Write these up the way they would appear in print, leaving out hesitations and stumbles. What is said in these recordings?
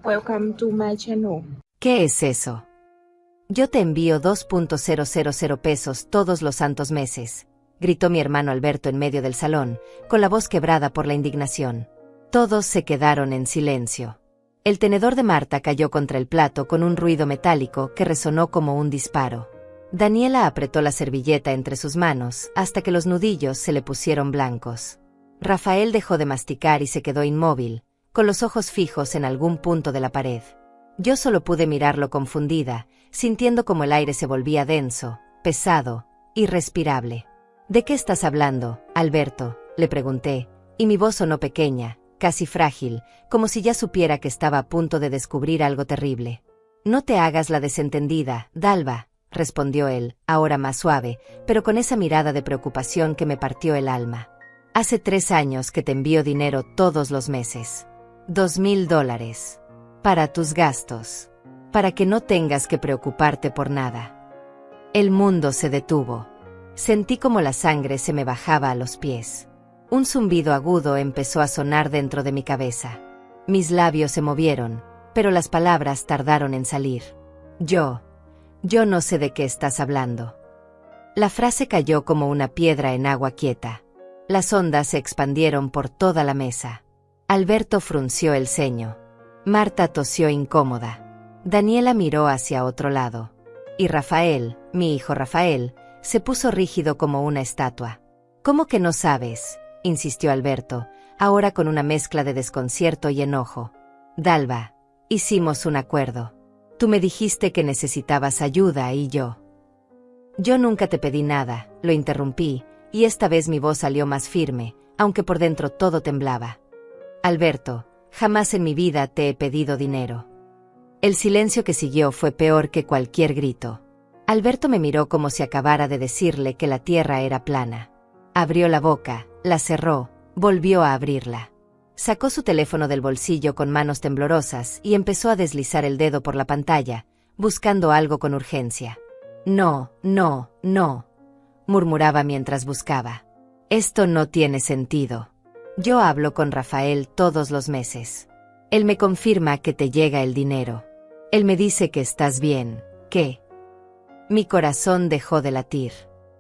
Welcome to my channel. ¿Qué es eso? Yo te envío 2.000 pesos todos los santos meses, gritó mi hermano Alberto en medio del salón, con la voz quebrada por la indignación. Todos se quedaron en silencio. El tenedor de Marta cayó contra el plato con un ruido metálico que resonó como un disparo. Daniela apretó la servilleta entre sus manos hasta que los nudillos se le pusieron blancos. Rafael dejó de masticar y se quedó inmóvil, con los ojos fijos en algún punto de la pared. Yo solo pude mirarlo confundida, sintiendo como el aire se volvía denso, pesado, irrespirable. ¿De qué estás hablando, Alberto?, le pregunté, y mi voz sonó pequeña, casi frágil, como si ya supiera que estaba a punto de descubrir algo terrible. No te hagas la desentendida, Dalva, respondió él, ahora más suave, pero con esa mirada de preocupación que me partió el alma. Hace 3 años que te envío dinero todos los meses. $2,000. Para tus gastos. Para que no tengas que preocuparte por nada. El mundo se detuvo. Sentí como la sangre se me bajaba a los pies. Un zumbido agudo empezó a sonar dentro de mi cabeza. Mis labios se movieron, pero las palabras tardaron en salir. Yo no sé de qué estás hablando. La frase cayó como una piedra en agua quieta. Las ondas se expandieron por toda la mesa. Alberto frunció el ceño. Marta tosió incómoda. Daniela miró hacia otro lado. Y Rafael, mi hijo Rafael, se puso rígido como una estatua. ¿Cómo que no sabes?, insistió Alberto, ahora con una mezcla de desconcierto y enojo. Dalva, hicimos un acuerdo. Tú me dijiste que necesitabas ayuda y yo. Yo nunca te pedí nada, lo interrumpí, y esta vez mi voz salió más firme, aunque por dentro todo temblaba. Alberto, jamás en mi vida te he pedido dinero. El silencio que siguió fue peor que cualquier grito. Alberto me miró como si acabara de decirle que la tierra era plana. Abrió la boca, la cerró, volvió a abrirla. Sacó su teléfono del bolsillo con manos temblorosas y empezó a deslizar el dedo por la pantalla, buscando algo con urgencia. No, murmuraba mientras buscaba. Esto no tiene sentido. Yo hablo con Rafael todos los meses. Él me confirma que te llega el dinero. Él me dice que estás bien, que... Mi corazón dejó de latir.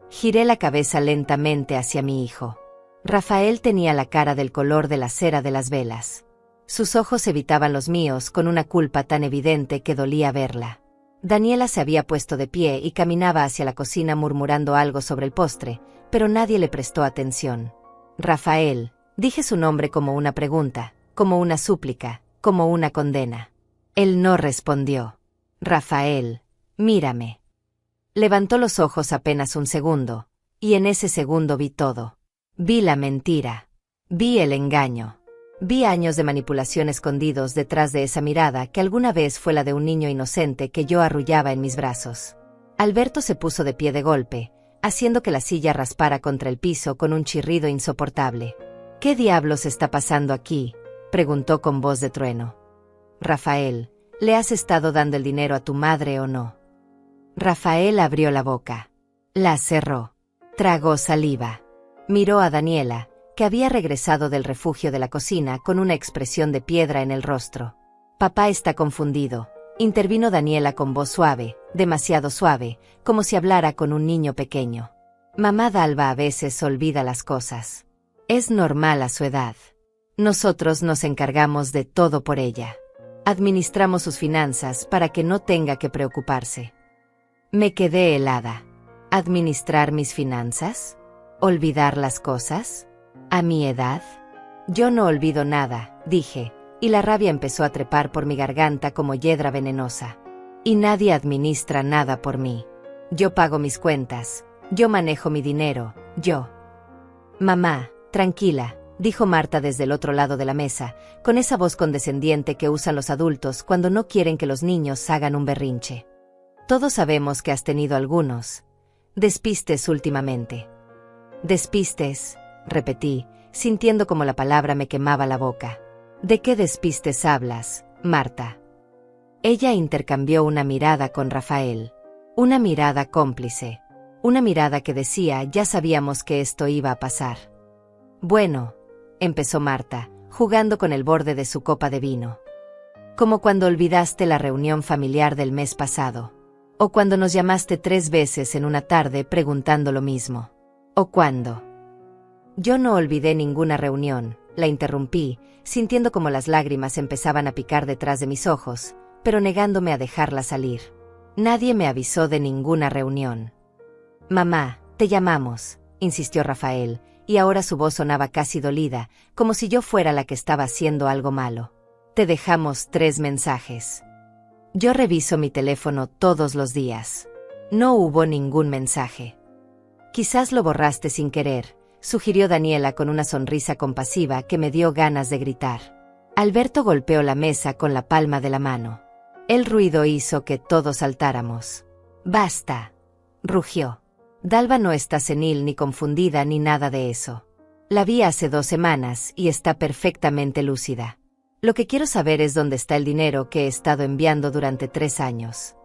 Giré la cabeza lentamente hacia mi hijo. Rafael tenía la cara del color de la cera de las velas. Sus ojos evitaban los míos con una culpa tan evidente que dolía verla. Daniela se había puesto de pie y caminaba hacia la cocina murmurando algo sobre el postre, pero nadie le prestó atención. Rafael, dije su nombre como una pregunta, como una súplica, como una condena. Él no respondió. Rafael, mírame. Levantó los ojos apenas un segundo, y en ese segundo vi todo. Vi la mentira. Vi el engaño. Vi años de manipulación escondidos detrás de esa mirada que alguna vez fue la de un niño inocente que yo arrullaba en mis brazos. Alberto se puso de pie de golpe, haciendo que la silla raspara contra el piso con un chirrido insoportable. ¿Qué diablos está pasando aquí?, preguntó con voz de trueno. Rafael, ¿le has estado dando el dinero a tu madre o no? Rafael abrió la boca. La cerró. Tragó saliva. Miró a Daniela, que había regresado del refugio de la cocina con una expresión de piedra en el rostro. Papá está confundido, intervino Daniela con voz suave, demasiado suave, como si hablara con un niño pequeño. Mamá Dalva a veces olvida las cosas. Es normal a su edad. Nosotros nos encargamos de todo por ella. Administramos sus finanzas para que no tenga que preocuparse. Me quedé helada. ¿Administrar mis finanzas? ¿Olvidar las cosas? ¿A mi edad? Yo no olvido nada, dije, y la rabia empezó a trepar por mi garganta como hiedra venenosa. Y nadie administra nada por mí. Yo pago mis cuentas, yo manejo mi dinero, yo. Mamá, tranquila, dijo Marta desde el otro lado de la mesa, con esa voz condescendiente que usan los adultos cuando no quieren que los niños hagan un berrinche. Todos sabemos que has tenido algunos despistes últimamente. Despistes, repetí, sintiendo como la palabra me quemaba la boca. ¿De qué despistes hablas, Marta? Ella intercambió una mirada con Rafael. Una mirada cómplice. Una mirada que decía, ya sabíamos que esto iba a pasar. Bueno, empezó Marta, jugando con el borde de su copa de vino. Como cuando olvidaste la reunión familiar del mes pasado. O cuando nos llamaste 3 veces en una tarde preguntando lo mismo. O cuando... Yo no olvidé ninguna reunión, la interrumpí, sintiendo como las lágrimas empezaban a picar detrás de mis ojos, pero negándome a dejarla salir. Nadie me avisó de ninguna reunión. Mamá, te llamamos, insistió Rafael, y ahora su voz sonaba casi dolida, como si yo fuera la que estaba haciendo algo malo. Te dejamos 3 mensajes. Yo reviso mi teléfono todos los días. No hubo ningún mensaje. Quizás lo borraste sin querer, sugirió Daniela con una sonrisa compasiva que me dio ganas de gritar. Alberto golpeó la mesa con la palma de la mano. El ruido hizo que todos saltáramos. «Basta», rugió. Dalva no está senil ni confundida ni nada de eso. La vi hace 2 semanas y está perfectamente lúcida. Lo que quiero saber es dónde está el dinero que he estado enviando durante 3 años.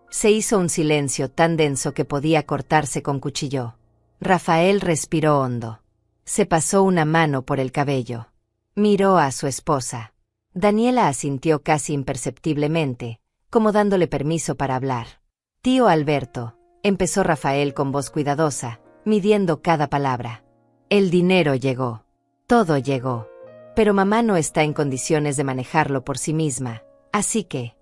Se hizo un silencio tan denso que podía cortarse con cuchillo. Rafael respiró hondo. Se pasó una mano por el cabello. Miró a su esposa. Daniela asintió casi imperceptiblemente, como dándole permiso para hablar. «Tío Alberto», empezó Rafael con voz cuidadosa, midiendo cada palabra. «El dinero llegó. Todo llegó. Pero mamá no está en condiciones de manejarlo por sí misma, así que...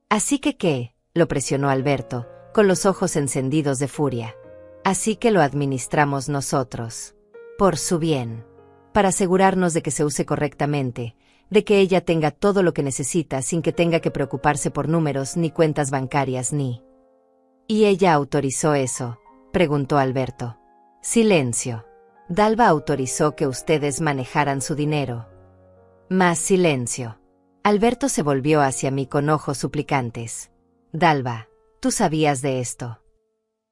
¿Así que qué?», lo presionó Alberto, con los ojos encendidos de furia. «Así que lo administramos nosotros. Por su bien. Para asegurarnos de que se use correctamente, de que ella tenga todo lo que necesita sin que tenga que preocuparse por números ni cuentas bancarias ni...». «¿Y ella autorizó eso?», preguntó Alberto. Silencio. «Dalva autorizó que ustedes manejaran su dinero». Más silencio. Alberto se volvió hacia mí con ojos suplicantes. «Dalva, ¿tú sabías de esto?».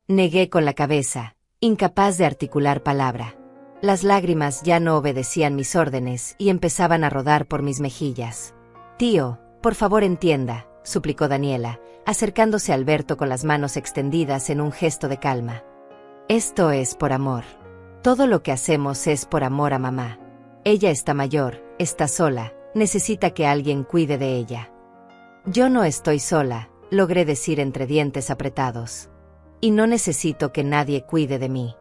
Negué con la cabeza, incapaz de articular palabra. Las lágrimas ya no obedecían mis órdenes y empezaban a rodar por mis mejillas. «Tío, por favor entienda», suplicó Daniela, acercándose a Alberto con las manos extendidas en un gesto de calma. «Esto es por amor. Todo lo que hacemos es por amor a mamá. Ella está mayor, está sola, necesita que alguien cuide de ella». «Yo no estoy sola», logré decir entre dientes apretados. «Y no necesito que nadie cuide de mí».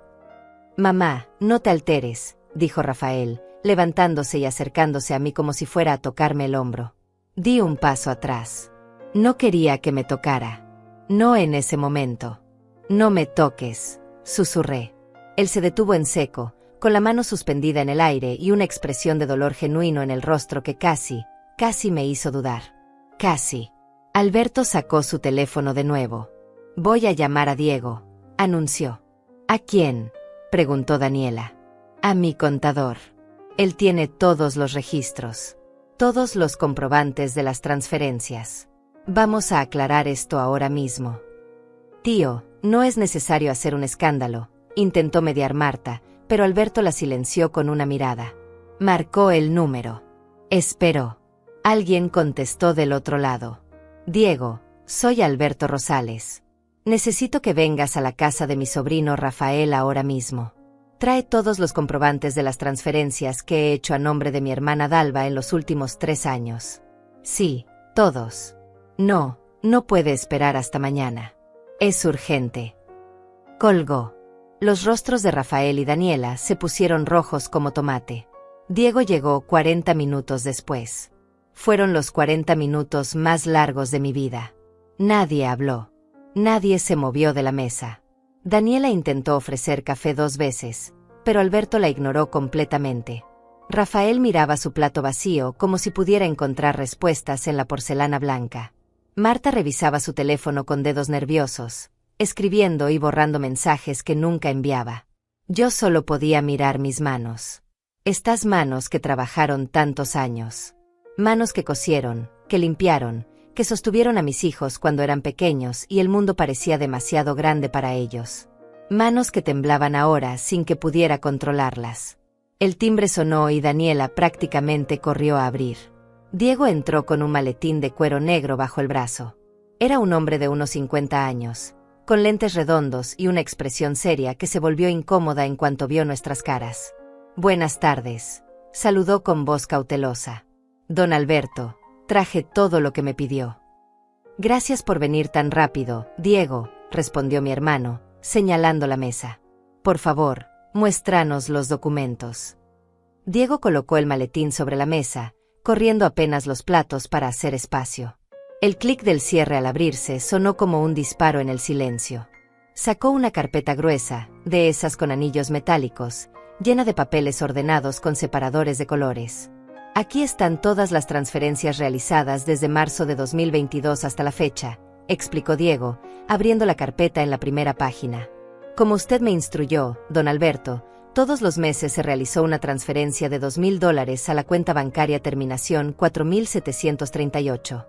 «Mamá, no te alteres», dijo Rafael, levantándose y acercándose a mí como si fuera a tocarme el hombro. Di un paso atrás. No quería que me tocara. No en ese momento. «No me toques», susurré. Él se detuvo en seco, con la mano suspendida en el aire y una expresión de dolor genuino en el rostro que casi me hizo dudar. Casi. Alberto sacó su teléfono de nuevo. «Voy a llamar a Diego», anunció. «¿A quién?», preguntó Daniela. «A mi contador. Él tiene todos los registros, todos los comprobantes de las transferencias. Vamos a aclarar esto ahora mismo». «Tío, no es necesario hacer un escándalo», intentó mediar Marta, pero Alberto la silenció con una mirada. Marcó el número. Esperó. Alguien contestó del otro lado. «Diego, soy Alberto Rosales. Necesito que vengas a la casa de mi sobrino Rafael ahora mismo. Trae todos los comprobantes de las transferencias que he hecho a nombre de mi hermana Dalva en los últimos 3 años. Sí, todos. No puede esperar hasta mañana. Es urgente». Colgó. Los rostros de Rafael y Daniela se pusieron rojos como tomate. Diego llegó 40 minutos después. Fueron los 40 minutos más largos de mi vida. Nadie habló. Nadie se movió de la mesa. Daniela intentó ofrecer café 2 veces, pero Alberto la ignoró completamente. Rafael miraba su plato vacío como si pudiera encontrar respuestas en la porcelana blanca. Marta revisaba su teléfono con dedos nerviosos, escribiendo y borrando mensajes que nunca enviaba. Yo solo podía mirar mis manos. Estas manos que trabajaron tantos años. Manos que cosieron, que limpiaron, que sostuvieron a mis hijos cuando eran pequeños y el mundo parecía demasiado grande para ellos. Manos que temblaban ahora sin que pudiera controlarlas. El timbre sonó y Daniela prácticamente corrió a abrir. Diego entró con un maletín de cuero negro bajo el brazo. Era un hombre de unos 50 años, con lentes redondos y una expresión seria que se volvió incómoda en cuanto vio nuestras caras. «Buenas tardes», saludó con voz cautelosa. «Don Alberto, Traje todo lo que me pidió. Gracias por venir tan rápido, Diego, respondió mi hermano, señalando la mesa. Por favor, muéstranos los documentos. Diego colocó el maletín sobre la mesa, corriendo apenas los platos para hacer espacio. El clic del cierre al abrirse sonó como un disparo en el silencio. Sacó una carpeta gruesa, de esas con anillos metálicos, llena de papeles ordenados con separadores de colores. Aquí están todas las transferencias realizadas desde marzo de 2022 hasta la fecha, explicó Diego, abriendo la carpeta en la primera página. Como usted me instruyó, don Alberto, todos los meses se realizó una transferencia de $2,000 a la cuenta bancaria terminación 4738.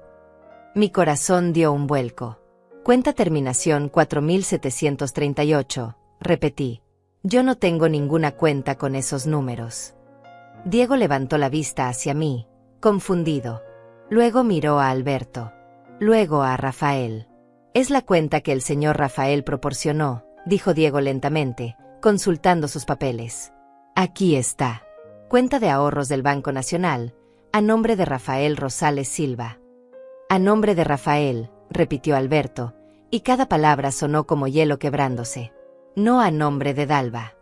Mi corazón dio un vuelco. Cuenta terminación 4738, repetí. Yo no tengo ninguna cuenta con esos números. Diego levantó la vista hacia mí, confundido. Luego miró a Alberto. Luego a Rafael. Es la cuenta que el señor Rafael proporcionó, dijo Diego lentamente, consultando sus papeles. Aquí está. Cuenta de ahorros del Banco Nacional, a nombre de Rafael Rosales Silva. A nombre de Rafael, repitió Alberto, y cada palabra sonó como hielo quebrándose. No a nombre de Dalva.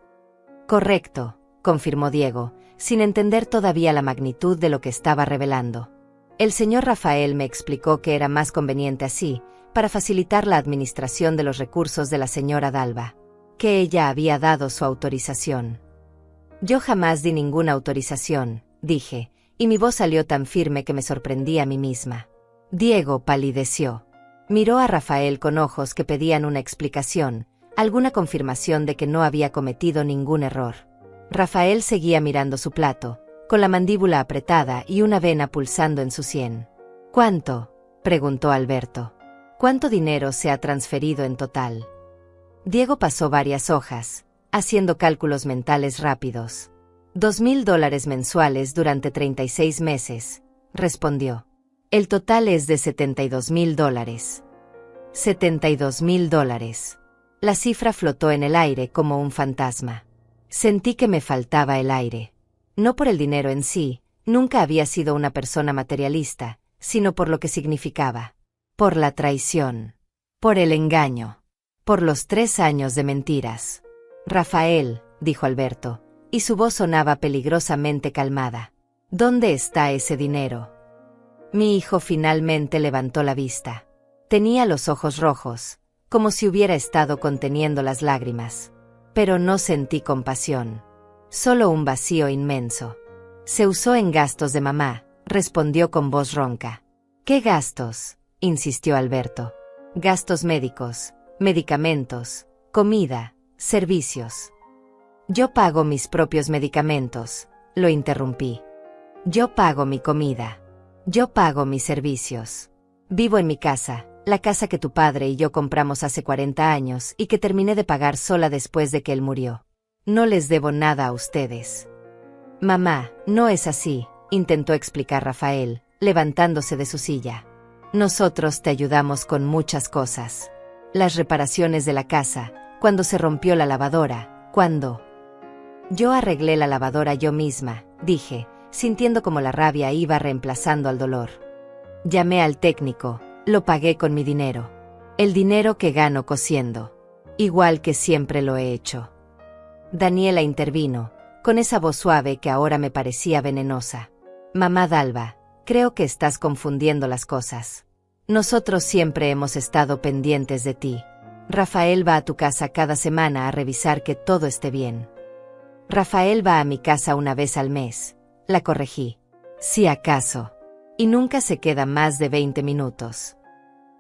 Correcto, confirmó Diego, sin entender todavía la magnitud de lo que estaba revelando. El señor Rafael me explicó que era más conveniente así, para facilitar la administración de los recursos de la señora Dalva, que ella había dado su autorización. Yo jamás di ninguna autorización, dije, y mi voz salió tan firme que me sorprendí a mí misma. Diego palideció. Miró a Rafael con ojos que pedían una explicación, alguna confirmación de que no había cometido ningún error. Rafael seguía mirando su plato, con la mandíbula apretada y una vena pulsando en su sien. ¿Cuánto?, preguntó Alberto. ¿Cuánto dinero se ha transferido en total? Diego pasó varias hojas, haciendo cálculos mentales rápidos. $2,000 mensuales durante 36 meses, respondió. El total es de $72,000. $72,000. La cifra flotó en el aire como un fantasma. Sentí que me faltaba el aire. No por el dinero en sí, nunca había sido una persona materialista, sino por lo que significaba. Por la traición. Por el engaño. Por los 3 años de mentiras. Rafael, dijo Alberto, y su voz sonaba peligrosamente calmada. ¿Dónde está ese dinero? Mi hijo finalmente levantó la vista. Tenía los ojos rojos, como si hubiera estado conteniendo las lágrimas. Pero no sentí compasión. Solo un vacío inmenso. Se usó en gastos de mamá, respondió con voz ronca. ¿Qué gastos?, insistió Alberto. Gastos médicos, medicamentos, comida, servicios. Yo pago mis propios medicamentos, lo interrumpí. Yo pago mi comida. Yo pago mis servicios. Vivo en mi casa, la casa que tu padre y yo compramos hace 40 años y que terminé de pagar sola después de que él murió. No les debo nada a ustedes. Mamá, no es así, intentó explicar Rafael, levantándose de su silla. Nosotros te ayudamos con muchas cosas. Las reparaciones de la casa, cuando se rompió la lavadora, cuando... Yo arreglé la lavadora yo misma, dije, sintiendo como la rabia iba reemplazando al dolor. Llamé al técnico, lo pagué con mi dinero. El dinero que gano cosiendo. Igual que siempre lo he hecho. Daniela intervino, con esa voz suave que ahora me parecía venenosa. Mamá Dalva, creo que estás confundiendo las cosas. Nosotros siempre hemos estado pendientes de ti. Rafael va a tu casa cada semana a revisar que todo esté bien. Rafael va a mi casa una vez al mes. La corregí. Si acaso. Y nunca se queda más de 20 minutos.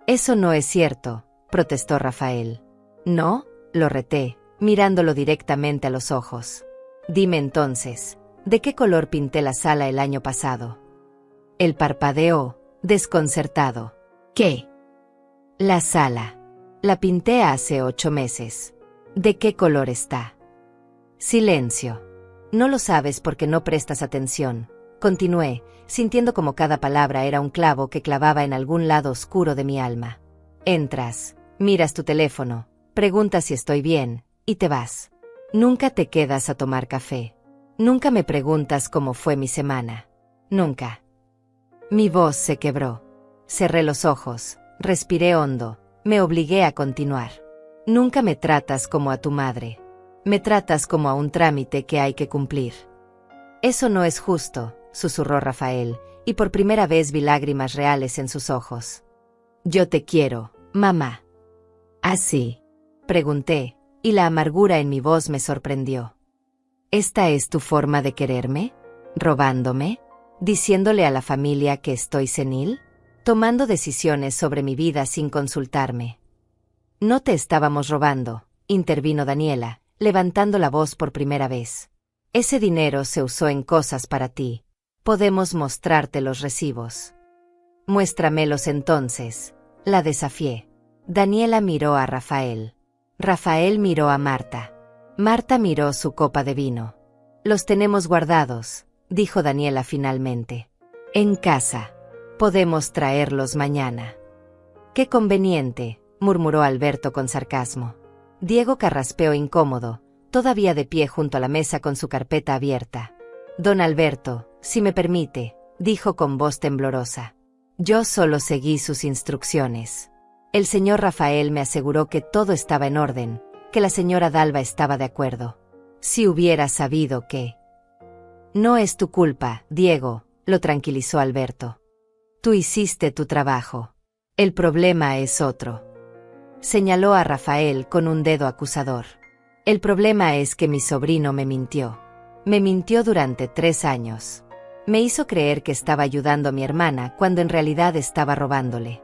Eso no es cierto, protestó Rafael. ¿No?, lo reté, mirándolo directamente a los ojos. Dime entonces, ¿de qué color pinté la sala el año pasado? Él parpadeó, desconcertado. ¿Qué? La sala. La pinté hace 8 meses. ¿De qué color está? Silencio. No lo sabes porque no prestas atención. Continué, sintiendo como cada palabra era un clavo que clavaba en algún lado oscuro de mi alma. Entras, miras tu teléfono, preguntas si estoy bien, y te vas. Nunca te quedas a tomar café. Nunca me preguntas cómo fue mi semana. Nunca. Mi voz se quebró. Cerré los ojos, respiré hondo, me obligué a continuar. Nunca me tratas como a tu madre. Me tratas como a un trámite que hay que cumplir. Eso no es justo, susurró Rafael, y por primera vez vi lágrimas reales en sus ojos. Yo te quiero, mamá. ¿Así? Pregunté, y la amargura en mi voz me sorprendió. ¿Esta es tu forma de quererme? ¿Robándome? ¿Diciéndole a la familia que estoy senil? ¿Tomando decisiones sobre mi vida sin consultarme? No te estábamos robando, intervino Daniela, levantando la voz por primera vez. Ese dinero se usó en cosas para ti. Podemos mostrarte los recibos. Muéstramelos entonces, la desafié. Daniela miró a Rafael. Rafael miró a Marta. Marta miró su copa de vino. Los tenemos guardados, dijo Daniela finalmente. En casa. Podemos traerlos mañana. Qué conveniente, murmuró Alberto con sarcasmo. Diego carraspeó incómodo, todavía de pie junto a la mesa con su carpeta abierta. Don Alberto, si me permite, dijo con voz temblorosa. Yo solo seguí sus instrucciones. El señor Rafael me aseguró que todo estaba en orden, que la señora Dalva estaba de acuerdo. Si hubiera sabido que... No es tu culpa, Diego, lo tranquilizó Alberto. Tú hiciste tu trabajo. El problema es otro. Señaló a Rafael con un dedo acusador. El problema es que mi sobrino me mintió. Me mintió durante 3 años. Me hizo creer que estaba ayudando a mi hermana cuando en realidad estaba robándole.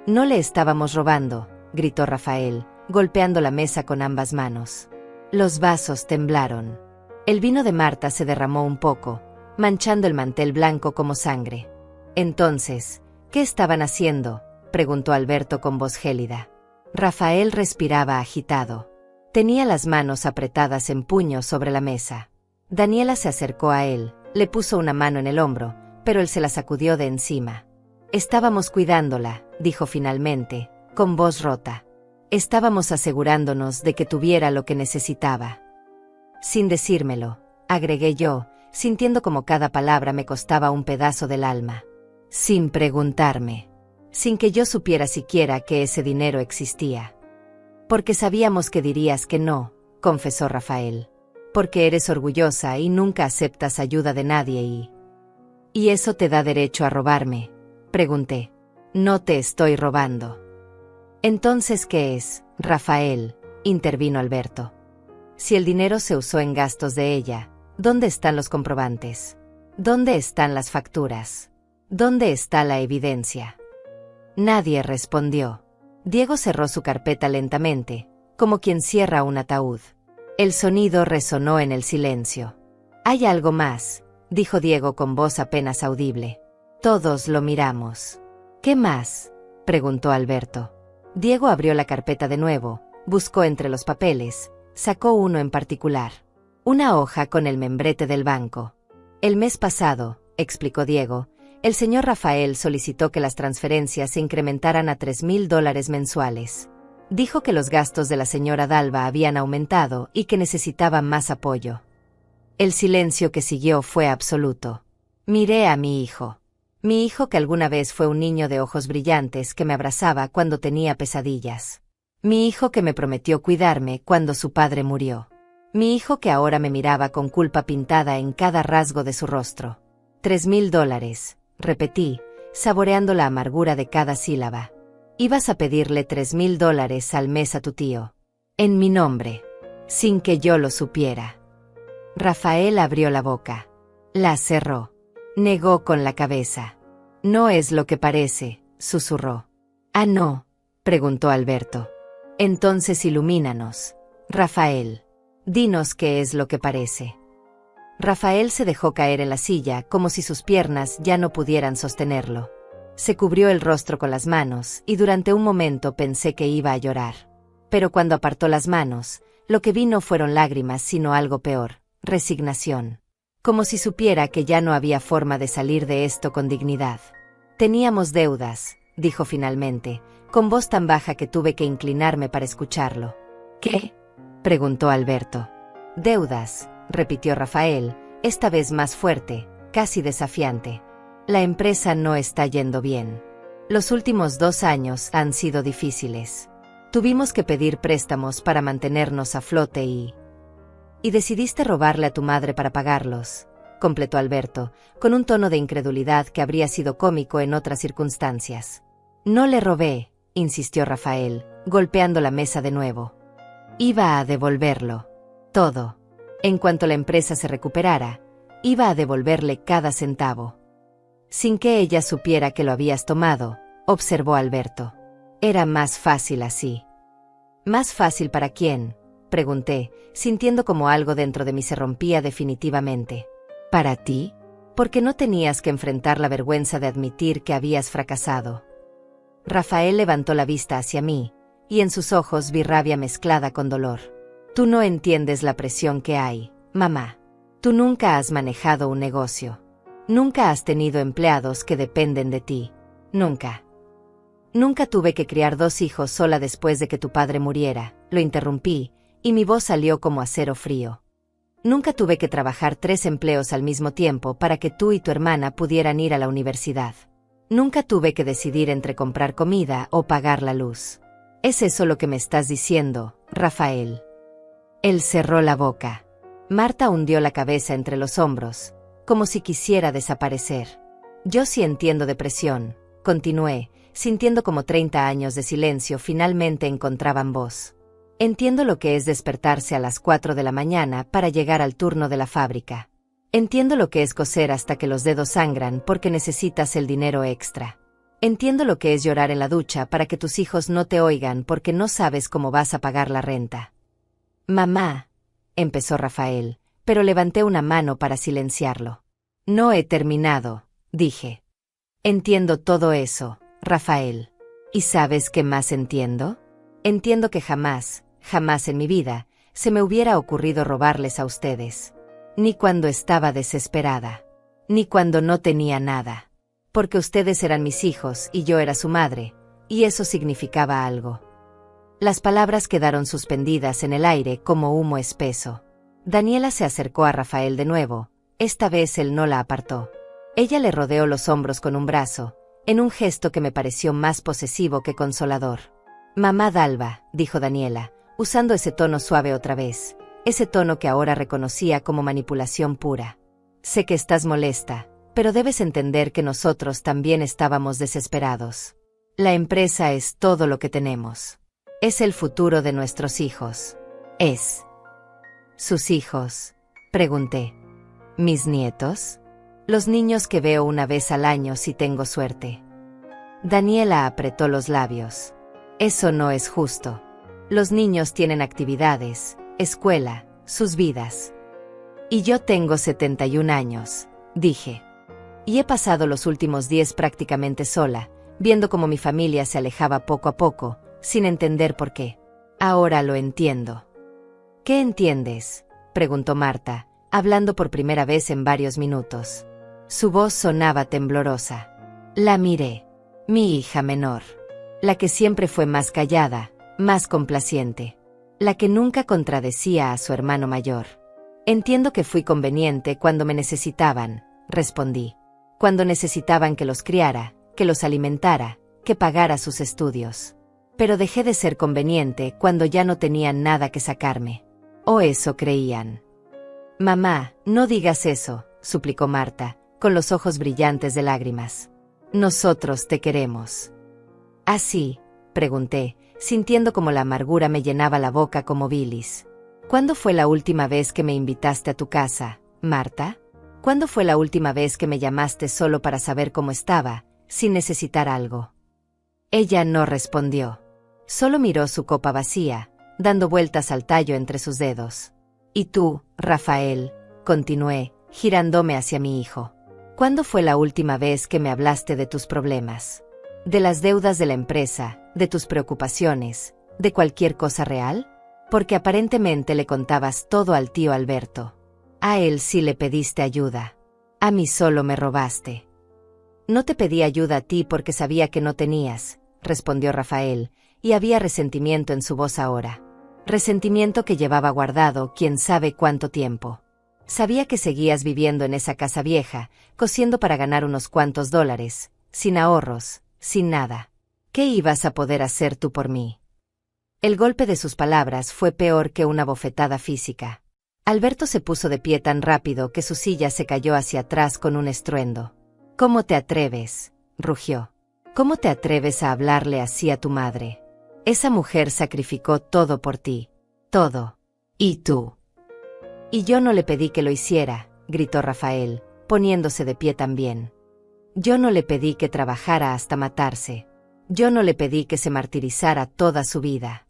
No le estábamos robando, gritó Rafael, golpeando la mesa con ambas manos. Los vasos temblaron. El vino de Marta se derramó un poco, manchando el mantel blanco como sangre. Entonces, ¿qué estaban haciendo?, preguntó Alberto con voz gélida. Rafael respiraba agitado. Tenía las manos apretadas en puños sobre la mesa. Daniela se acercó a él, le puso una mano en el hombro, pero él se la sacudió de encima. Estábamos cuidándola, dijo finalmente, con voz rota. Estábamos asegurándonos de que tuviera lo que necesitaba. Sin decírmelo, agregué yo, sintiendo como cada palabra me costaba un pedazo del alma. Sin preguntarme. Sin que yo supiera siquiera que ese dinero existía. Porque sabíamos que dirías que no, confesó Rafael. Porque eres orgullosa y nunca aceptas ayuda de nadie ¿Y eso te da derecho a robarme?, pregunté. No te estoy robando. Entonces, ¿qué es, Rafael?, intervino Alberto. Si el dinero se usó en gastos de ella, ¿dónde están los comprobantes? ¿Dónde están las facturas? ¿Dónde está la evidencia? Nadie respondió. Diego cerró su carpeta lentamente, como quien cierra un ataúd. El sonido resonó en el silencio. «Hay algo más», dijo Diego con voz apenas audible. Todos lo miramos. «¿Qué más?», preguntó Alberto. Diego abrió la carpeta de nuevo, buscó entre los papeles, sacó uno en particular. Una hoja con el membrete del banco. «El mes pasado», explicó Diego, «el señor Rafael solicitó que las transferencias se incrementaran a $3,000 mensuales. Dijo que los gastos de la señora Dalva habían aumentado y que necesitaban más apoyo». El silencio que siguió fue absoluto. Miré a mi hijo. Mi hijo que alguna vez fue un niño de ojos brillantes que me abrazaba cuando tenía pesadillas. Mi hijo que me prometió cuidarme cuando su padre murió. Mi hijo que ahora me miraba con culpa pintada en cada rasgo de su rostro. $3,000, repetí, saboreando la amargura de cada sílaba. Ibas a pedirle $3,000 al mes a tu tío. En mi nombre. Sin que yo lo supiera. Rafael abrió la boca. La cerró. Negó con la cabeza. No es lo que parece, susurró. ¿Ah, no?, preguntó Alberto. Entonces ilumínanos, Rafael. Dinos qué es lo que parece. Rafael se dejó caer en la silla como si sus piernas ya no pudieran sostenerlo. Se cubrió el rostro con las manos y durante un momento pensé que iba a llorar. Pero cuando apartó las manos, lo que vi no fueron lágrimas sino algo peor, resignación. Como si supiera que ya no había forma de salir de esto con dignidad. Teníamos deudas, dijo finalmente, con voz tan baja que tuve que inclinarme para escucharlo. ¿Qué?, preguntó Alberto. Deudas, repitió Rafael, esta vez más fuerte, casi desafiante. La empresa no está yendo bien. Los últimos 2 años han sido difíciles. Tuvimos que pedir préstamos para mantenernos a flote y decidiste robarle a tu madre para pagarlos, completó Alberto, con un tono de incredulidad que habría sido cómico en otras circunstancias. No le robé, insistió Rafael, golpeando la mesa de nuevo. Iba a devolverlo. Todo. En cuanto la empresa se recuperara, iba a devolverle cada centavo. Sin que ella supiera que lo habías tomado, observó Alberto. Era más fácil así. ¿Más fácil para quién?, pregunté, sintiendo como algo dentro de mí se rompía definitivamente. ¿Para ti? Porque no tenías que enfrentar la vergüenza de admitir que habías fracasado. Rafael levantó la vista hacia mí, y en sus ojos vi rabia mezclada con dolor. Tú no entiendes la presión que hay, mamá. Tú nunca has manejado un negocio. Nunca has tenido empleados que dependen de ti. Nunca. Nunca tuve que criar 2 hijos sola después de que tu padre muriera, lo interrumpí, y mi voz salió como acero frío. Nunca tuve que trabajar 3 empleos al mismo tiempo para que tú y tu hermana pudieran ir a la universidad. Nunca tuve que decidir entre comprar comida o pagar la luz. ¿Es eso lo que me estás diciendo, Rafael? Él cerró la boca. Marta hundió la cabeza entre los hombros, como si quisiera desaparecer. Yo sí entiendo depresión, continué, sintiendo como 30 años de silencio finalmente encontraban voz. Entiendo lo que es despertarse a las 4 de la mañana para llegar al turno de la fábrica. Entiendo lo que es coser hasta que los dedos sangran porque necesitas el dinero extra. Entiendo lo que es llorar en la ducha para que tus hijos no te oigan porque no sabes cómo vas a pagar la renta. Mamá, empezó Rafael, pero levanté una mano para silenciarlo. No he terminado, dije. Entiendo todo eso, Rafael. ¿Y sabes qué más entiendo? Entiendo que jamás en mi vida, se me hubiera ocurrido robarles a ustedes. Ni cuando estaba desesperada. Ni cuando no tenía nada. Porque ustedes eran mis hijos y yo era su madre, y eso significaba algo. Las palabras quedaron suspendidas en el aire como humo espeso. Daniela se acercó a Rafael de nuevo, esta vez él no la apartó. Ella le rodeó los hombros con un brazo, en un gesto que me pareció más posesivo que consolador. Mamá Dalva, dijo Daniela, usando ese tono suave otra vez, ese tono que ahora reconocía como manipulación pura. Sé que estás molesta, pero debes entender que nosotros también estábamos desesperados. La empresa es todo lo que tenemos. Es el futuro de nuestros hijos. ¿Es sus hijos?, pregunté. ¿Mis nietos? Los niños que veo una vez al año si tengo suerte. Daniela apretó los labios. Eso no es justo. Los niños tienen actividades, escuela, sus vidas. Y yo tengo 71 años, dije. Y he pasado los últimos 10 prácticamente sola, viendo cómo mi familia se alejaba poco a poco, sin entender por qué. Ahora lo entiendo. ¿Qué entiendes?, preguntó Marta, hablando por primera vez en varios minutos. Su voz sonaba temblorosa. La miré. Mi hija menor. La que siempre fue más callada, más complaciente. La que nunca contradecía a su hermano mayor. Entiendo que fui conveniente cuando me necesitaban, respondí. Cuando necesitaban que los criara, que los alimentara, que pagara sus estudios. Pero dejé de ser conveniente cuando ya no tenían nada que sacarme. O eso creían. Mamá, no digas eso, suplicó Marta, con los ojos brillantes de lágrimas. Nosotros te queremos. ¿Así?, pregunté, sintiendo como la amargura me llenaba la boca como bilis. ¿Cuándo fue la última vez que me invitaste a tu casa, Marta? ¿Cuándo fue la última vez que me llamaste solo para saber cómo estaba, sin necesitar algo? Ella no respondió. Solo miró su copa vacía, dando vueltas al tallo entre sus dedos. Y tú, Rafael, continué, girándome hacia mi hijo. ¿Cuándo fue la última vez que me hablaste de tus problemas? ¿De las deudas de la empresa, de tus preocupaciones, de cualquier cosa real? Porque aparentemente le contabas todo al tío Alberto. A él sí le pediste ayuda. A mí solo me robaste. No te pedí ayuda a ti porque sabía que no tenías, respondió Rafael, y había resentimiento en su voz ahora. Resentimiento que llevaba guardado quién sabe cuánto tiempo. Sabía que seguías viviendo en esa casa vieja, cosiendo para ganar unos cuantos dólares, sin ahorros, sin nada. ¿Qué ibas a poder hacer tú por mí? El golpe de sus palabras fue peor que una bofetada física. Alberto se puso de pie tan rápido que su silla se cayó hacia atrás con un estruendo. ¿Cómo te atreves?, rugió. ¿Cómo te atreves a hablarle así a tu madre? Esa mujer sacrificó todo por ti. Todo. ¿Y tú? Y yo no le pedí que lo hiciera, gritó Rafael, poniéndose de pie también. Yo no le pedí que trabajara hasta matarse. Yo no le pedí que se martirizara toda su vida.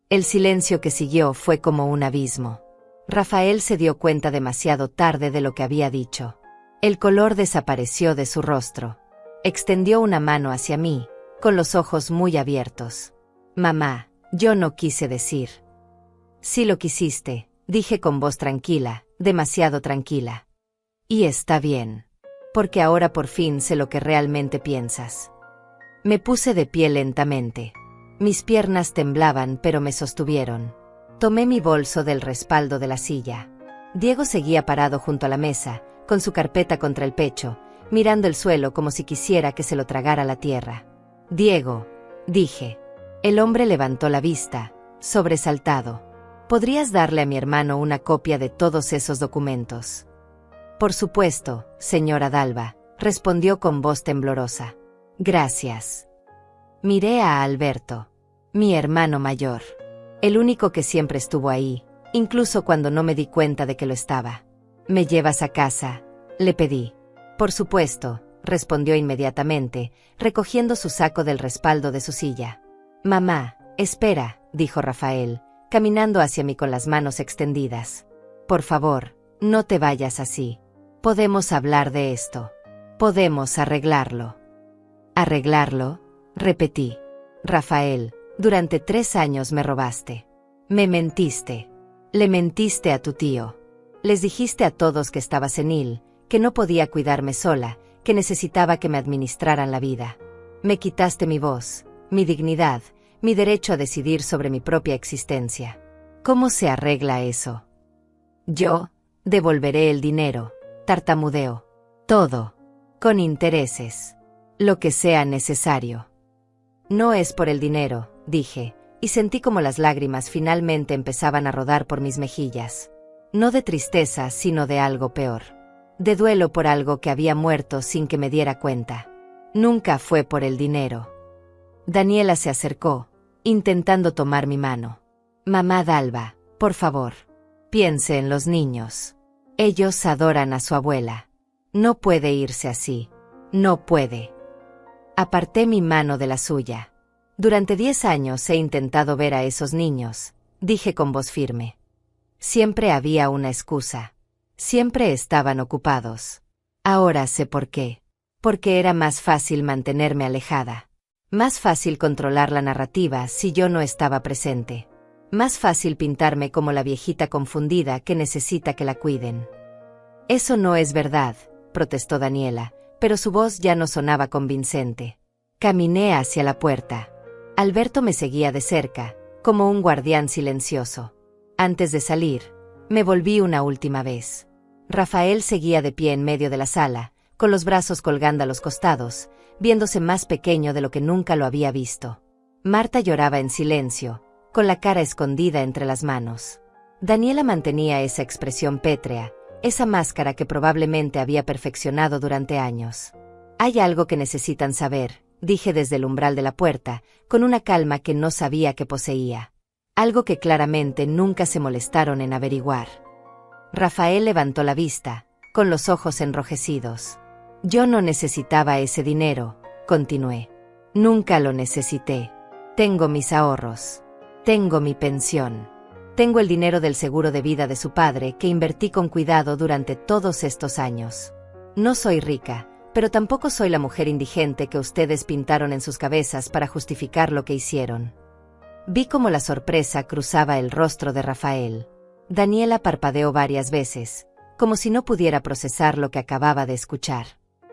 El silencio que siguió fue como un abismo. Rafael se dio cuenta demasiado tarde de lo que había dicho. El color desapareció de su rostro. Extendió una mano hacia mí, con los ojos muy abiertos. Mamá, yo no quise decir. Sí lo quisiste, dije con voz tranquila, demasiado tranquila. Y está bien. Porque ahora por fin sé lo que realmente piensas. Me puse de pie lentamente. Mis piernas temblaban pero me sostuvieron. Tomé mi bolso del respaldo de la silla. Diego seguía parado junto a la mesa, con su carpeta contra el pecho, mirando el suelo como si quisiera que se lo tragara la tierra. Diego, dije. El hombre levantó la vista, sobresaltado. ¿Podrías darle a mi hermano una copia de todos esos documentos? Por supuesto, señora Dalva, respondió con voz temblorosa. Gracias. Miré a Alberto, mi hermano mayor. El único que siempre estuvo ahí, incluso cuando no me di cuenta de que lo estaba. ¿Me llevas a casa?, le pedí. Por supuesto, respondió inmediatamente, recogiendo su saco del respaldo de su silla. Mamá, espera, dijo Rafael, caminando hacia mí con las manos extendidas. Por favor, no te vayas así. Podemos hablar de esto. Podemos arreglarlo. ¿Arreglarlo?, repetí. Rafael, durante 3 años me robaste. Me mentiste. Le mentiste a tu tío. Les dijiste a todos que estaba senil, que no podía cuidarme sola, que necesitaba que me administraran la vida. Me quitaste mi voz, mi dignidad, mi derecho a decidir sobre mi propia existencia. ¿Cómo se arregla eso? Yo devolveré el dinero, tartamudeó. Todo. Con intereses. Lo que sea necesario. No es por el dinero, dije, y sentí como las lágrimas finalmente empezaban a rodar por mis mejillas. No de tristeza, sino de algo peor. De duelo por algo que había muerto sin que me diera cuenta. Nunca fue por el dinero. Daniela se acercó, intentando tomar mi mano. Mamá Dalva, por favor, piense en los niños. Ellos adoran a su abuela. No puede irse así. No puede. Aparté mi mano de la suya. Durante 10 años he intentado ver a esos niños, dije con voz firme. Siempre había una excusa. Siempre estaban ocupados. Ahora sé por qué. Porque era más fácil mantenerme alejada. Más fácil controlar la narrativa si yo no estaba presente. Más fácil pintarme como la viejita confundida que necesita que la cuiden. Eso no es verdad, protestó Daniela, pero su voz ya no sonaba convincente. Caminé hacia la puerta. Alberto me seguía de cerca, como un guardián silencioso. Antes de salir, me volví una última vez. Rafael seguía de pie en medio de la sala, con los brazos colgando a los costados, viéndose más pequeño de lo que nunca lo había visto. Marta lloraba en silencio, con la cara escondida entre las manos. Daniela mantenía esa expresión pétrea, esa máscara que probablemente había perfeccionado durante años. Hay algo que necesitan saber, dije desde el umbral de la puerta, con una calma que no sabía que poseía. Algo que claramente nunca se molestaron en averiguar. Rafael levantó la vista, con los ojos enrojecidos. Yo no necesitaba ese dinero, continué. Nunca lo necesité. Tengo mis ahorros. Tengo mi pensión. Tengo el dinero del seguro de vida de su padre que invertí con cuidado durante todos estos años. No soy rica, pero tampoco soy la mujer indigente que ustedes pintaron en sus cabezas para justificar lo que hicieron. Vi cómo la sorpresa cruzaba el rostro de Rafael. Daniela parpadeó varias veces, como si no pudiera procesar lo que acababa de escuchar.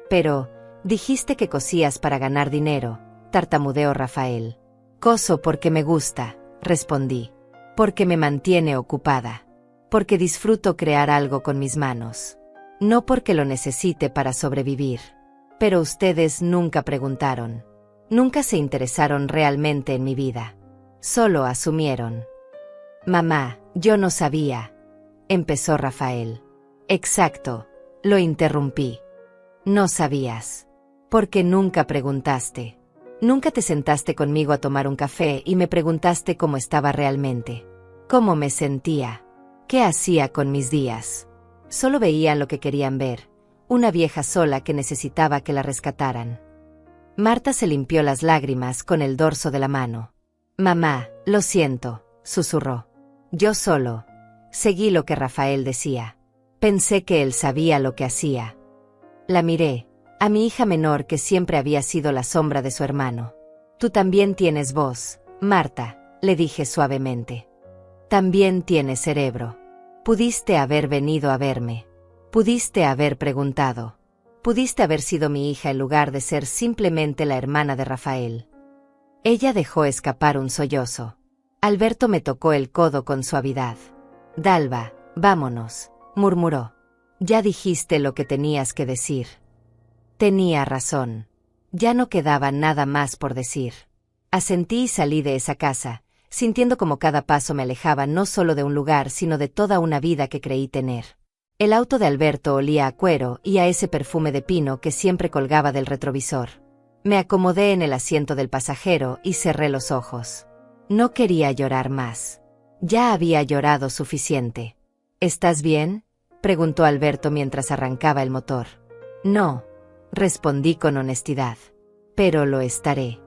Pero, dijiste que cosías para ganar dinero, tartamudeó Rafael. Coso porque me gusta, respondí. Porque me mantiene ocupada. Porque disfruto crear algo con mis manos. No porque lo necesite para sobrevivir. Pero ustedes nunca preguntaron. Nunca se interesaron realmente en mi vida. Solo asumieron. Mamá, yo no sabía. Empezó Rafael. Exacto, lo interrumpí. No sabías. Porque nunca preguntaste. Nunca te sentaste conmigo a tomar un café y me preguntaste cómo estaba realmente. Cómo me sentía. ¿Qué hacía con mis días? Solo veían lo que querían ver. Una vieja sola que necesitaba que la rescataran. Marta se limpió las lágrimas con el dorso de la mano. Mamá, lo siento, susurró. Yo solo seguí lo que Rafael decía. Pensé que él sabía lo que hacía. La miré, a mi hija menor que siempre había sido la sombra de su hermano. Tú también tienes voz, Marta, le dije suavemente. También tienes cerebro. Pudiste haber venido a verme. Pudiste haber preguntado. Pudiste haber sido mi hija en lugar de ser simplemente la hermana de Rafael. Ella dejó escapar un sollozo. Alberto me tocó el codo con suavidad. Dalva, vámonos, murmuró. Ya dijiste lo que tenías que decir. Tenía razón. Ya no quedaba nada más por decir. Asentí y salí de esa casa, sintiendo como cada paso me alejaba no solo de un lugar sino de toda una vida que creí tener. El auto de Alberto olía a cuero y a ese perfume de pino que siempre colgaba del retrovisor. Me acomodé en el asiento del pasajero y cerré los ojos. No quería llorar más. Ya había llorado suficiente. ¿Estás bien?, preguntó Alberto mientras arrancaba el motor. No, respondí con honestidad. Pero lo estaré.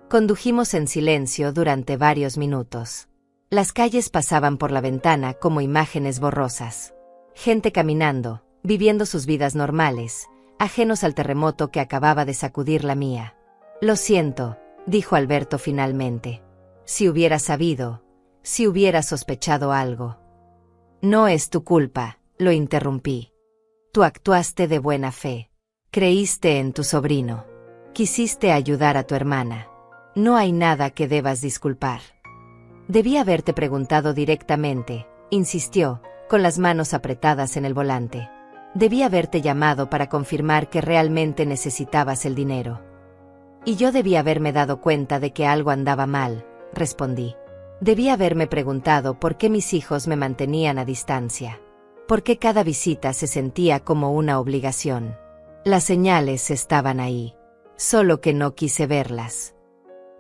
Condujimos en silencio durante varios minutos. Las calles pasaban por la ventana como imágenes borrosas. Gente caminando, viviendo sus vidas normales, ajenos al terremoto que acababa de sacudir la mía. Lo siento, dijo Alberto finalmente. Si hubiera sabido, si hubiera sospechado algo. No es tu culpa, lo interrumpí. Tú actuaste de buena fe. Creíste en tu sobrino. Quisiste ayudar a tu hermana. No hay nada que debas disculpar. Debí haberte preguntado directamente, insistió, con las manos apretadas en el volante. Debí haberte llamado para confirmar que realmente necesitabas el dinero. Y yo debí haberme dado cuenta de que algo andaba mal, respondí. Debí haberme preguntado por qué mis hijos me mantenían a distancia. Por qué cada visita se sentía como una obligación. Las señales estaban ahí, solo que no quise verlas.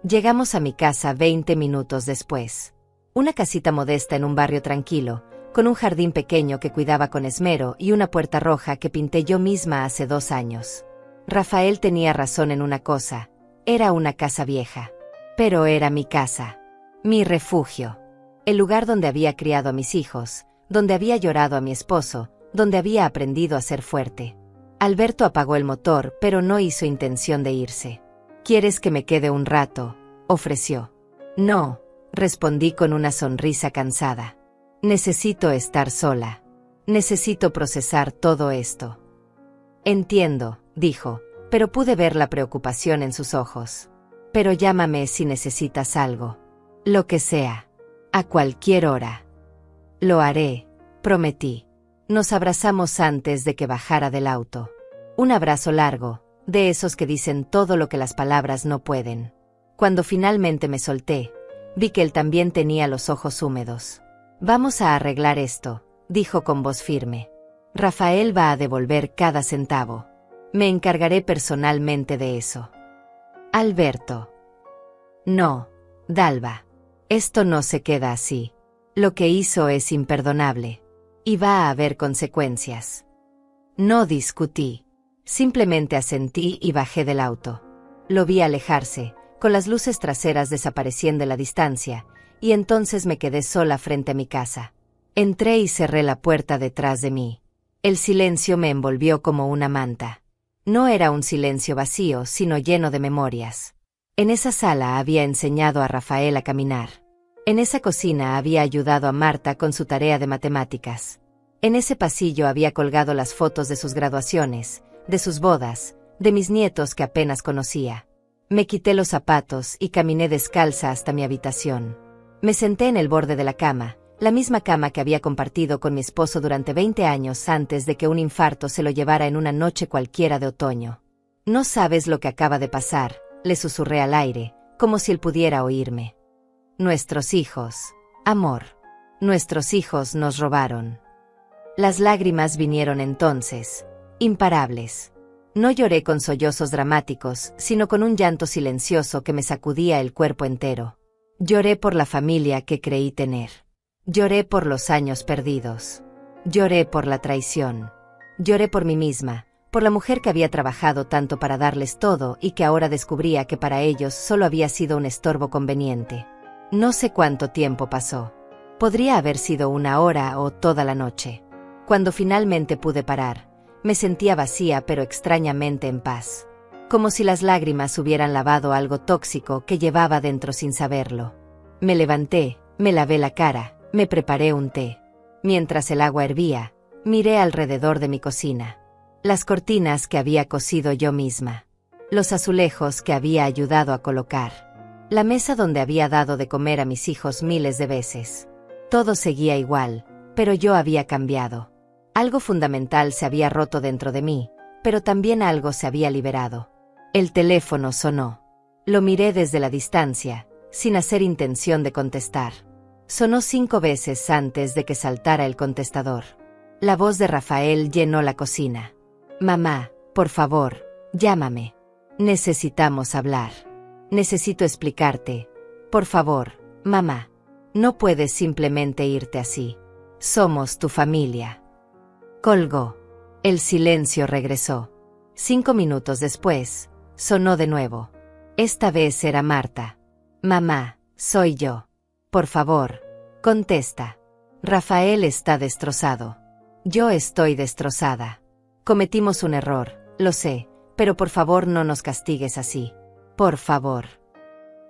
Llegamos a mi casa 20 minutos después. Una casita modesta en un barrio tranquilo, con un jardín pequeño que cuidaba con esmero y una puerta roja que pinté yo misma hace 2 años. Rafael tenía razón en una cosa, era una casa vieja. Pero era mi casa, mi refugio, el lugar donde había criado a mis hijos, donde había llorado a mi esposo, donde había aprendido a ser fuerte. Alberto apagó el motor, pero no hizo intención de irse. ¿Quieres que me quede un rato?, ofreció. No, respondí con una sonrisa cansada. Necesito estar sola. Necesito procesar todo esto. Entiendo, dijo, pero pude ver la preocupación en sus ojos. Pero llámame si necesitas algo. Lo que sea. A cualquier hora. Lo haré, prometí. Nos abrazamos antes de que bajara del auto. Un abrazo largo, de esos que dicen todo lo que las palabras no pueden. Cuando finalmente me solté, vi que él también tenía los ojos húmedos. Vamos a arreglar esto, dijo con voz firme. Rafael va a devolver cada centavo. Me encargaré personalmente de eso. Alberto. No, Dalva. Esto no se queda así. Lo que hizo es imperdonable. Y va a haber consecuencias. No discutí. Simplemente asentí y bajé del auto. Lo vi alejarse, con las luces traseras desapareciendo en la distancia, y entonces me quedé sola frente a mi casa. Entré y cerré la puerta detrás de mí. El silencio me envolvió como una manta. No era un silencio vacío, sino lleno de memorias. En esa sala había enseñado a Rafael a caminar. En esa cocina había ayudado a Marta con su tarea de matemáticas. En ese pasillo había colgado las fotos de sus graduaciones, de sus bodas, de mis nietos que apenas conocía. Me quité los zapatos y caminé descalza hasta mi habitación. Me senté en el borde de la cama, La misma cama que había compartido con mi esposo durante 20 años antes de que un infarto se lo llevara en una noche cualquiera de otoño. No sabes lo que acaba de pasar, le susurré al aire, como si él pudiera oírme. Nuestros hijos. Amor. Nuestros hijos nos robaron. Las lágrimas vinieron entonces, imparables. No lloré con sollozos dramáticos, sino con un llanto silencioso que me sacudía el cuerpo entero. Lloré por la familia que creí tener. Lloré por los años perdidos. Lloré por la traición. Lloré por mí misma, por la mujer que había trabajado tanto para darles todo y que ahora descubría que para ellos solo había sido un estorbo conveniente. No sé cuánto tiempo pasó. Podría haber sido 1 hora o toda la noche. Cuando finalmente pude parar, me sentía vacía pero extrañamente en paz. Como si las lágrimas hubieran lavado algo tóxico que llevaba dentro sin saberlo. Me levanté, me lavé la cara, me preparé un té. Mientras el agua hervía, miré alrededor de mi cocina. Las cortinas que había cosido yo misma. Los azulejos que había ayudado a colocar. La mesa donde había dado de comer a mis hijos miles de veces. Todo seguía igual, pero yo había cambiado. Algo fundamental se había roto dentro de mí, pero también algo se había liberado. El teléfono sonó. Lo miré desde la distancia, sin hacer intención de contestar. Sonó 5 veces antes de que saltara el contestador. La voz de Rafael llenó la cocina. Mamá, por favor, llámame. Necesitamos hablar. Necesito explicarte. Por favor, mamá. No puedes simplemente irte así. Somos tu familia. Colgó. El silencio regresó. 5 minutos después, sonó de nuevo. Esta vez era Marta. Mamá, soy yo. Por favor, contesta. Rafael está destrozado. Yo estoy destrozada. Cometimos un error, lo sé, pero por favor no nos castigues así. Por favor.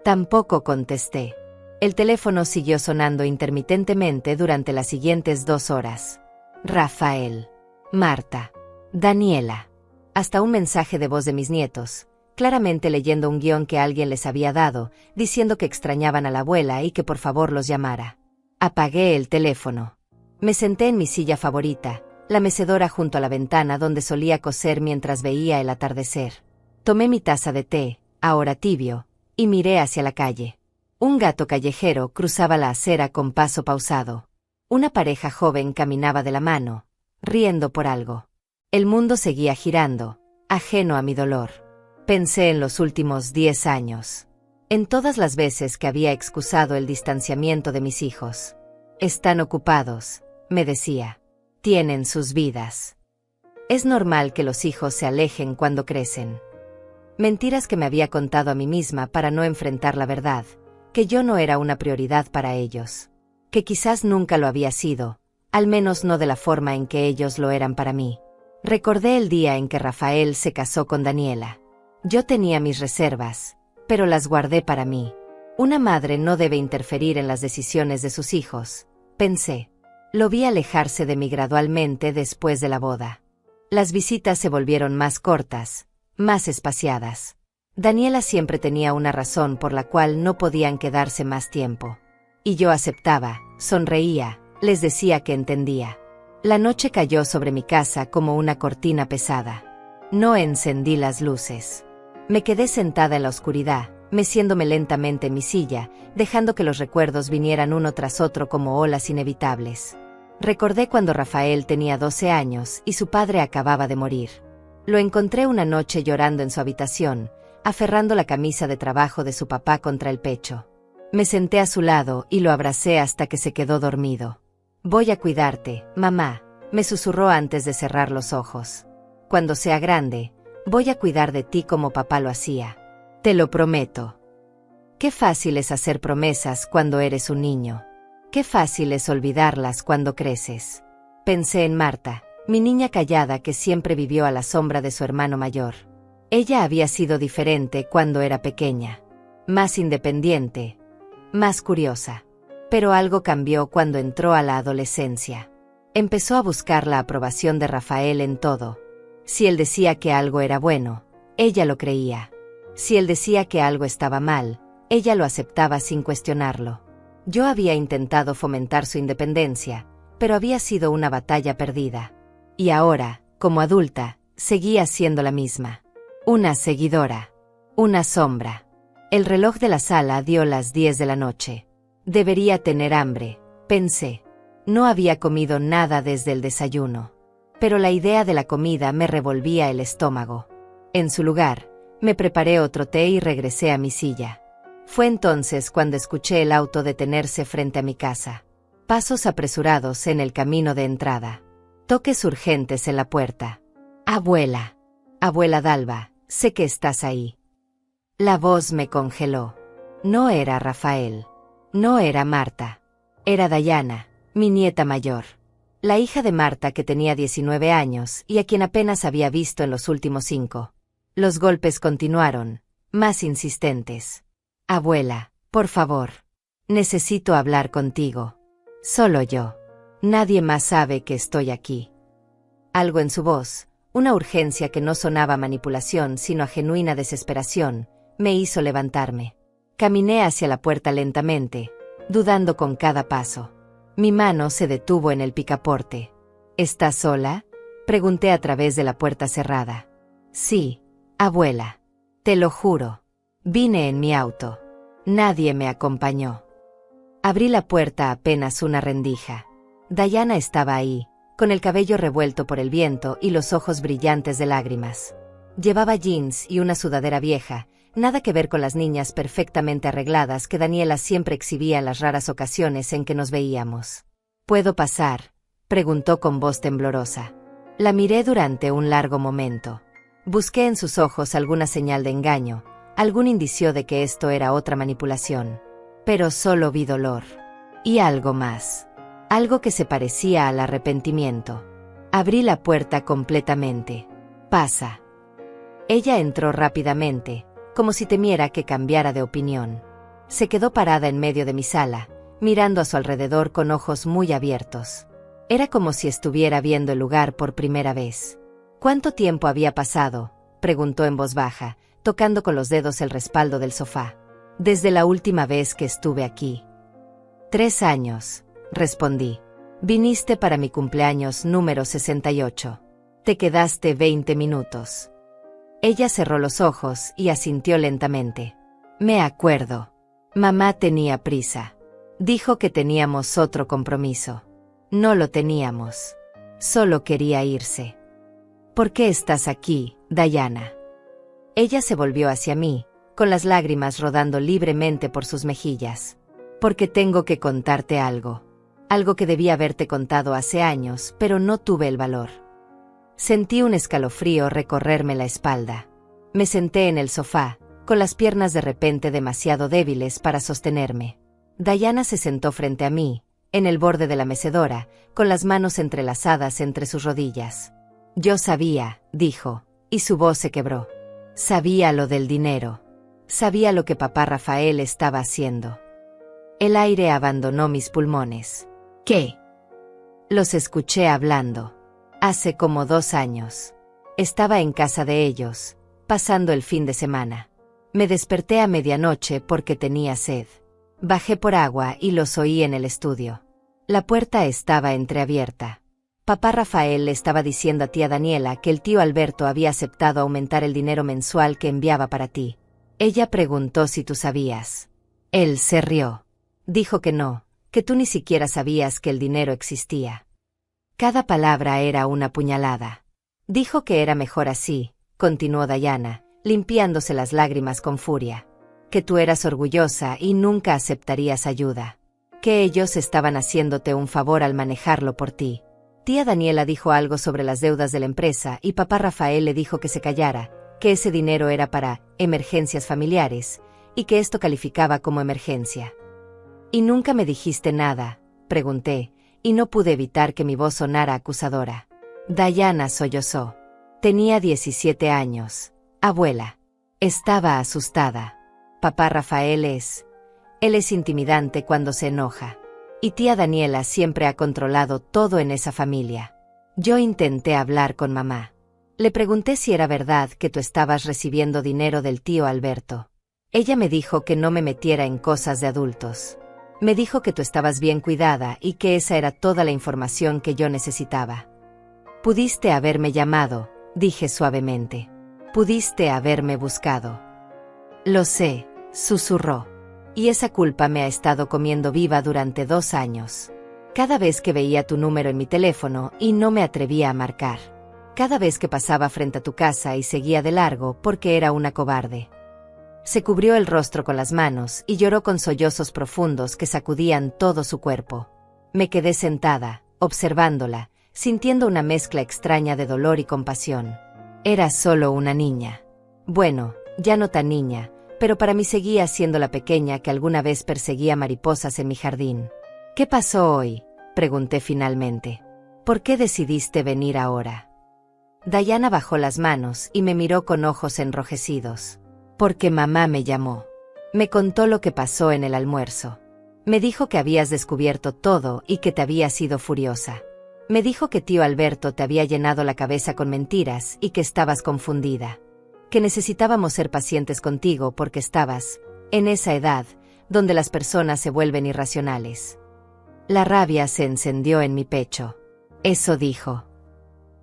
Tampoco contesté. El teléfono siguió sonando intermitentemente durante las siguientes 2 horas. Rafael. Marta. Daniela. Hasta un mensaje de voz de mis nietos, claramente leyendo un guión que alguien les había dado, diciendo que extrañaban a la abuela y que por favor los llamara. Apagué el teléfono. Me senté en mi silla favorita, la mecedora junto a la ventana donde solía coser mientras veía el atardecer. Tomé mi taza de té, ahora tibio, y miré hacia la calle. Un gato callejero cruzaba la acera con paso pausado. Una pareja joven caminaba de la mano, riendo por algo. El mundo seguía girando, ajeno a mi dolor. Pensé en los últimos 10 años. En todas las veces que había excusado el distanciamiento de mis hijos. Están ocupados, me decía. Tienen sus vidas. Es normal que los hijos se alejen cuando crecen. Mentiras que me había contado a mí misma para no enfrentar la verdad, que yo no era una prioridad para ellos. Que quizás nunca lo había sido, al menos no de la forma en que ellos lo eran para mí. Recordé el día en que Rafael se casó con Daniela. Yo tenía mis reservas, pero las guardé para mí. Una madre no debe interferir en las decisiones de sus hijos, pensé. Lo vi alejarse de mí gradualmente después de la boda. Las visitas se volvieron más cortas, más espaciadas. Daniela siempre tenía una razón por la cual no podían quedarse más tiempo. Y yo aceptaba, sonreía, les decía que entendía. La noche cayó sobre mi casa como una cortina pesada. No encendí las luces. Me quedé sentada en la oscuridad, meciéndome lentamente en mi silla, dejando que los recuerdos vinieran uno tras otro como olas inevitables. Recordé cuando Rafael tenía 12 años y su padre acababa de morir. Lo encontré una noche llorando en su habitación, aferrando la camisa de trabajo de su papá contra el pecho. Me senté a su lado y lo abracé hasta que se quedó dormido. Voy a cuidarte, mamá, me susurró antes de cerrar los ojos. Cuando sea grande, voy a cuidar de ti como papá lo hacía. Te lo prometo. Qué fácil es hacer promesas cuando eres un niño. Qué fácil es olvidarlas cuando creces. Pensé en Marta, mi niña callada que siempre vivió a la sombra de su hermano mayor. Ella había sido diferente cuando era pequeña. Más independiente. Más curiosa. Pero algo cambió cuando entró a la adolescencia. Empezó a buscar la aprobación de Rafael en todo. Si él decía que algo era bueno, ella lo creía. Si él decía que algo estaba mal, ella lo aceptaba sin cuestionarlo. Yo había intentado fomentar su independencia, pero había sido una batalla perdida. Y ahora, como adulta, seguía siendo la misma. Una seguidora. Una sombra. El reloj de la sala dio las 10 de la noche. Debería tener hambre, pensé. No había comido nada desde el desayuno. Pero la idea de la comida me revolvía el estómago. En su lugar, me preparé otro té y regresé a mi silla. Fue entonces cuando escuché el auto detenerse frente a mi casa. Pasos apresurados en el camino de entrada. Toques urgentes en la puerta. Abuela. Abuela Dalva, sé que estás ahí. La voz me congeló. No era Rafael. No era Marta. Era Dayana, mi nieta mayor. La hija de Marta que tenía 19 años y a quien apenas había visto en los últimos 5. Los golpes continuaron, más insistentes. Abuela, por favor. Necesito hablar contigo. Solo yo. Nadie más sabe que estoy aquí. Algo en su voz, una urgencia que no sonaba a manipulación sino a genuina desesperación, me hizo levantarme. Caminé hacia la puerta lentamente, dudando con cada paso. Mi mano se detuvo en el picaporte. ¿Estás sola?, pregunté a través de la puerta cerrada. Sí, abuela. Te lo juro. Vine en mi auto. Nadie me acompañó. Abrí la puerta apenas una rendija. Dayana estaba ahí, con el cabello revuelto por el viento y los ojos brillantes de lágrimas. Llevaba jeans y una sudadera vieja, nada que ver con las niñas perfectamente arregladas que Daniela siempre exhibía en las raras ocasiones en que nos veíamos. ¿Puedo pasar?, preguntó con voz temblorosa. La miré durante un largo momento. Busqué en sus ojos alguna señal de engaño, algún indicio de que esto era otra manipulación. Pero solo vi dolor. Y algo más. Algo que se parecía al arrepentimiento. Abrí la puerta completamente. Pasa. Ella entró rápidamente, como si temiera que cambiara de opinión. Se quedó parada en medio de mi sala, mirando a su alrededor con ojos muy abiertos. Era como si estuviera viendo el lugar por primera vez. ¿Cuánto tiempo había pasado?, preguntó en voz baja, tocando con los dedos el respaldo del sofá. Desde la última vez que estuve aquí. 3 años, respondí. Viniste para mi cumpleaños número 68. Te quedaste 20 minutos. Ella cerró los ojos y asintió lentamente. Me acuerdo. Mamá tenía prisa. Dijo que teníamos otro compromiso. No lo teníamos. Solo quería irse. ¿Por qué estás aquí, Dayana? Ella se volvió hacia mí, con las lágrimas rodando libremente por sus mejillas. Porque tengo que contarte algo. Algo que debí haberte contado hace años, pero no tuve el valor. Sentí un escalofrío recorrerme la espalda. Me senté en el sofá, con las piernas de repente demasiado débiles para sostenerme. Dayana se sentó frente a mí, en el borde de la mecedora, con las manos entrelazadas entre sus rodillas. Yo sabía, dijo, y su voz se quebró. Sabía lo del dinero. Sabía lo que papá Rafael estaba haciendo. El aire abandonó mis pulmones. ¿Qué? Los escuché hablando. Hace como 2 años. Estaba en casa de ellos, pasando el fin de semana. Me desperté a medianoche porque tenía sed. Bajé por agua y los oí en el estudio. La puerta estaba entreabierta. Papá Rafael le estaba diciendo a tía Daniela que el tío Alberto había aceptado aumentar el dinero mensual que enviaba para ti. Ella preguntó si tú sabías. Él se rió. Dijo que no, que tú ni siquiera sabías que el dinero existía. Cada palabra era una puñalada. Dijo que era mejor así, continuó Dayana, limpiándose las lágrimas con furia. Que tú eras orgullosa y nunca aceptarías ayuda. Que ellos estaban haciéndote un favor al manejarlo por ti. Tía Daniela dijo algo sobre las deudas de la empresa y papá Rafael le dijo que se callara, que ese dinero era para emergencias familiares, y que esto calificaba como emergencia. ¿Y nunca me dijiste nada?, pregunté, y no pude evitar que mi voz sonara acusadora. Dayana sollozó. Tenía 17 años. Abuela. Estaba asustada. Papá Rafael Él es intimidante cuando se enoja. Y tía Daniela siempre ha controlado todo en esa familia. Yo intenté hablar con mamá. Le pregunté si era verdad que tú estabas recibiendo dinero del tío Alberto. Ella me dijo que no me metiera en cosas de adultos. Me dijo que tú estabas bien cuidada y que esa era toda la información que yo necesitaba. Pudiste haberme llamado, dije suavemente. Pudiste haberme buscado. Lo sé, susurró. Y esa culpa me ha estado comiendo viva durante 2 años. Cada vez que veía tu número en mi teléfono y no me atrevía a marcar. Cada vez que pasaba frente a tu casa y seguía de largo porque era una cobarde. Se cubrió el rostro con las manos y lloró con sollozos profundos que sacudían todo su cuerpo. Me quedé sentada, observándola, sintiendo una mezcla extraña de dolor y compasión. Era solo una niña. Bueno, ya no tan niña, pero para mí seguía siendo la pequeña que alguna vez perseguía mariposas en mi jardín. ¿Qué pasó hoy?, pregunté finalmente. ¿Por qué decidiste venir ahora? Diana bajó las manos y me miró con ojos enrojecidos. Porque mamá me llamó. Me contó lo que pasó en el almuerzo. Me dijo que habías descubierto todo y que te habías ido furiosa. Me dijo que tío Alberto te había llenado la cabeza con mentiras y que estabas confundida. Que necesitábamos ser pacientes contigo porque estabas, en esa edad, donde las personas se vuelven irracionales. La rabia se encendió en mi pecho. Eso dijo.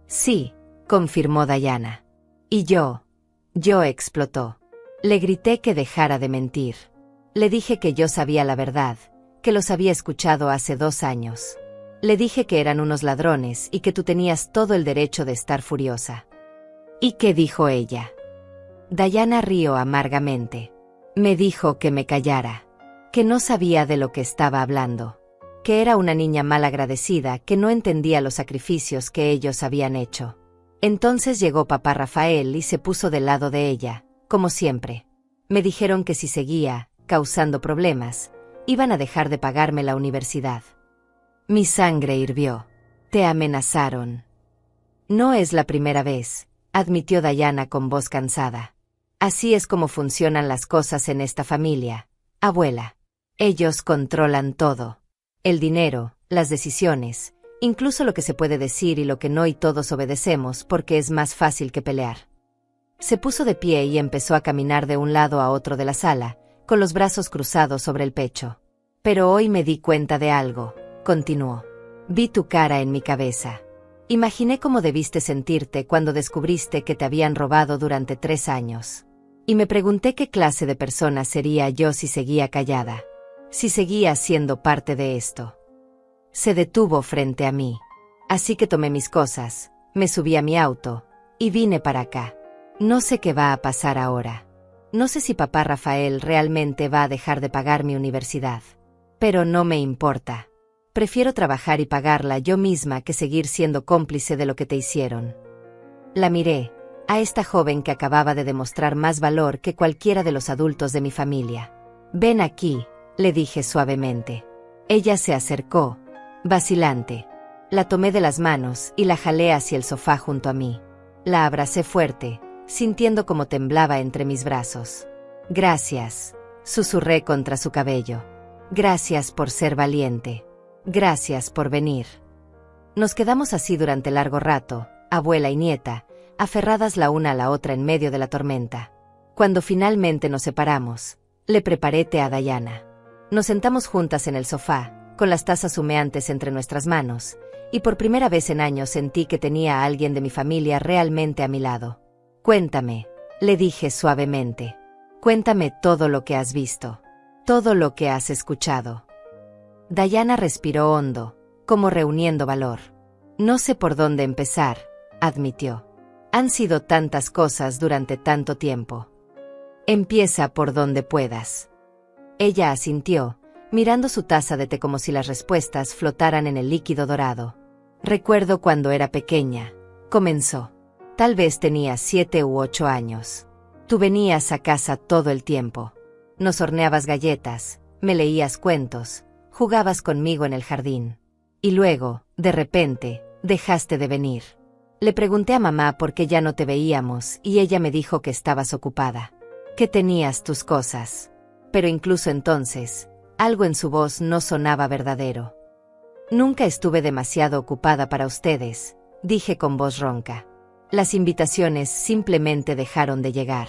Sí, confirmó Diana. Y yo explotó. Le grité que dejara de mentir. Le dije que yo sabía la verdad, que los había escuchado hace 2 años. Le dije que eran unos ladrones y que tú tenías todo el derecho de estar furiosa. ¿Y qué dijo ella? Diana rió amargamente. Me dijo que me callara, que no sabía de lo que estaba hablando, que era una niña mal agradecida que no entendía los sacrificios que ellos habían hecho. Entonces llegó papá Rafael y se puso del lado de ella, como siempre. Me dijeron que si seguía causando problemas, iban a dejar de pagarme la universidad. Mi sangre hirvió. Te amenazaron. No es la primera vez, admitió Diana con voz cansada. Así es como funcionan las cosas en esta familia, abuela. Ellos controlan todo. El dinero, las decisiones, incluso lo que se puede decir y lo que no, y todos obedecemos porque es más fácil que pelear. Se puso de pie y empezó a caminar de un lado a otro de la sala, con los brazos cruzados sobre el pecho. Pero hoy me di cuenta de algo, continuó. Vi tu cara en mi cabeza. Imaginé cómo debiste sentirte cuando descubriste que te habían robado durante 3 años. Y me pregunté qué clase de persona sería yo si seguía callada. Si seguía siendo parte de esto. Se detuvo frente a mí. Así que tomé mis cosas, me subí a mi auto, y vine para acá. No sé qué va a pasar ahora. No sé si papá Rafael realmente va a dejar de pagar mi universidad. Pero no me importa. Prefiero trabajar y pagarla yo misma que seguir siendo cómplice de lo que te hicieron. La miré, a esta joven que acababa de demostrar más valor que cualquiera de los adultos de mi familia. Ven aquí, le dije suavemente. Ella se acercó, vacilante. La tomé de las manos y la jalé hacia el sofá junto a mí. La abracé fuerte, sintiendo cómo temblaba entre mis brazos. Gracias, susurré contra su cabello. Gracias por ser valiente. Gracias por venir. Nos quedamos así durante largo rato, abuela y nieta, aferradas la una a la otra en medio de la tormenta. Cuando finalmente nos separamos, le preparé té a Diana. Nos sentamos juntas en el sofá, con las tazas humeantes entre nuestras manos, y por primera vez en años sentí que tenía a alguien de mi familia realmente a mi lado. Cuéntame, le dije suavemente. Cuéntame todo lo que has visto. Todo lo que has escuchado. Diana respiró hondo, como reuniendo valor. No sé por dónde empezar, admitió. Han sido tantas cosas durante tanto tiempo. Empieza por donde puedas. Ella asintió, mirando su taza de té como si las respuestas flotaran en el líquido dorado. Recuerdo cuando era pequeña, comenzó. Tal vez tenía 7 u 8 años. Tú venías a casa todo el tiempo. Nos horneabas galletas, me leías cuentos, jugabas conmigo en el jardín. Y luego, de repente, dejaste de venir. Le pregunté a mamá por qué ya no te veíamos y ella me dijo que estabas ocupada. Que tenías tus cosas. Pero incluso entonces, algo en su voz no sonaba verdadero. Nunca estuve demasiado ocupada para ustedes, dije con voz ronca. Las invitaciones simplemente dejaron de llegar.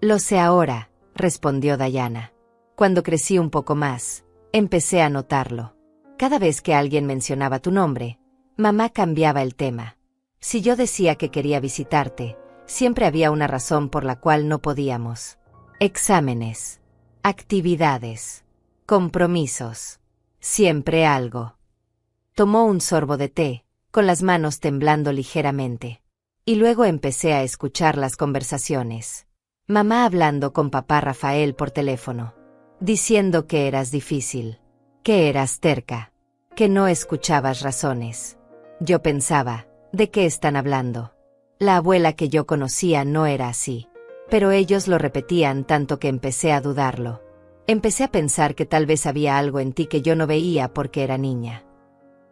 Lo sé ahora, respondió Diana. Cuando crecí un poco más, Empecé a notarlo. Cada vez que alguien mencionaba tu nombre, mamá cambiaba el tema. Si yo decía que quería visitarte, siempre había una razón por la cual no podíamos. Exámenes, actividades, compromisos. Siempre algo. Tomó un sorbo de té, con las manos temblando ligeramente. Y luego empecé a escuchar las conversaciones. Mamá hablando con papá Rafael por teléfono. Diciendo que eras difícil. Que eras terca. Que no escuchabas razones. Yo pensaba, ¿de qué están hablando? La abuela que yo conocía no era así. Pero ellos lo repetían tanto que empecé a dudarlo. Empecé a pensar que tal vez había algo en ti que yo no veía porque era niña.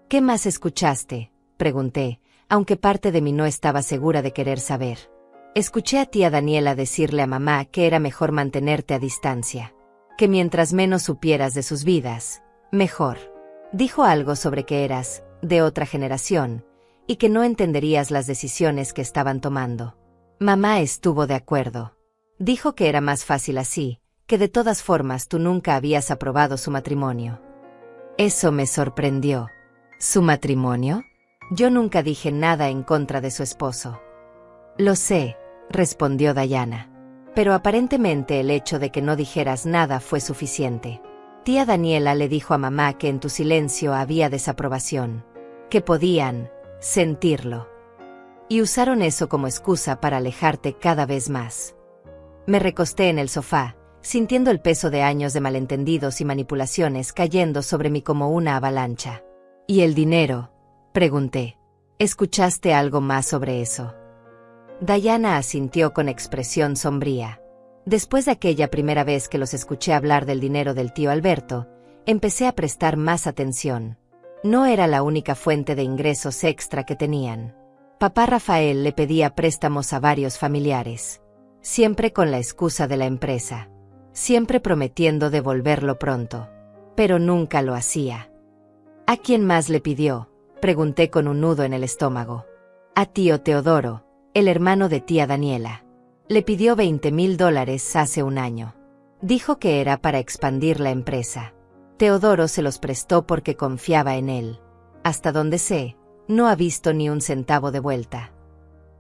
¿Qué más escuchaste?, pregunté, aunque parte de mí no estaba segura de querer saber. Escuché a tía Daniela decirle a mamá que era mejor mantenerte a distancia. Que mientras menos supieras de sus vidas, mejor. Dijo algo sobre que eras de otra generación y que no entenderías las decisiones que estaban tomando. Mamá estuvo de acuerdo. Dijo que era más fácil así, que de todas formas tú nunca habías aprobado su matrimonio. Eso me sorprendió. ¿Su matrimonio? Yo nunca dije nada en contra de su esposo. Lo sé, respondió Diana. Pero aparentemente el hecho de que no dijeras nada fue suficiente. Tía Daniela le dijo a mamá que en tu silencio había desaprobación. Que podían sentirlo. Y usaron eso como excusa para alejarte cada vez más. Me recosté en el sofá, sintiendo el peso de años de malentendidos y manipulaciones cayendo sobre mí como una avalancha. ¿Y el dinero?, pregunté. ¿Escuchaste algo más sobre eso? Diana asintió con expresión sombría. Después de aquella primera vez que los escuché hablar del dinero del tío Alberto, empecé a prestar más atención. No era la única fuente de ingresos extra que tenían. Papá Rafael le pedía préstamos a varios familiares. Siempre con la excusa de la empresa. Siempre prometiendo devolverlo pronto. Pero nunca lo hacía. ¿A quién más le pidió?, pregunté con un nudo en el estómago. A tío Teodoro, el hermano de tía Daniela. Le pidió $20,000 hace un año. Dijo que era para expandir la empresa. Teodoro se los prestó porque confiaba en él. Hasta donde sé, no ha visto ni un centavo de vuelta.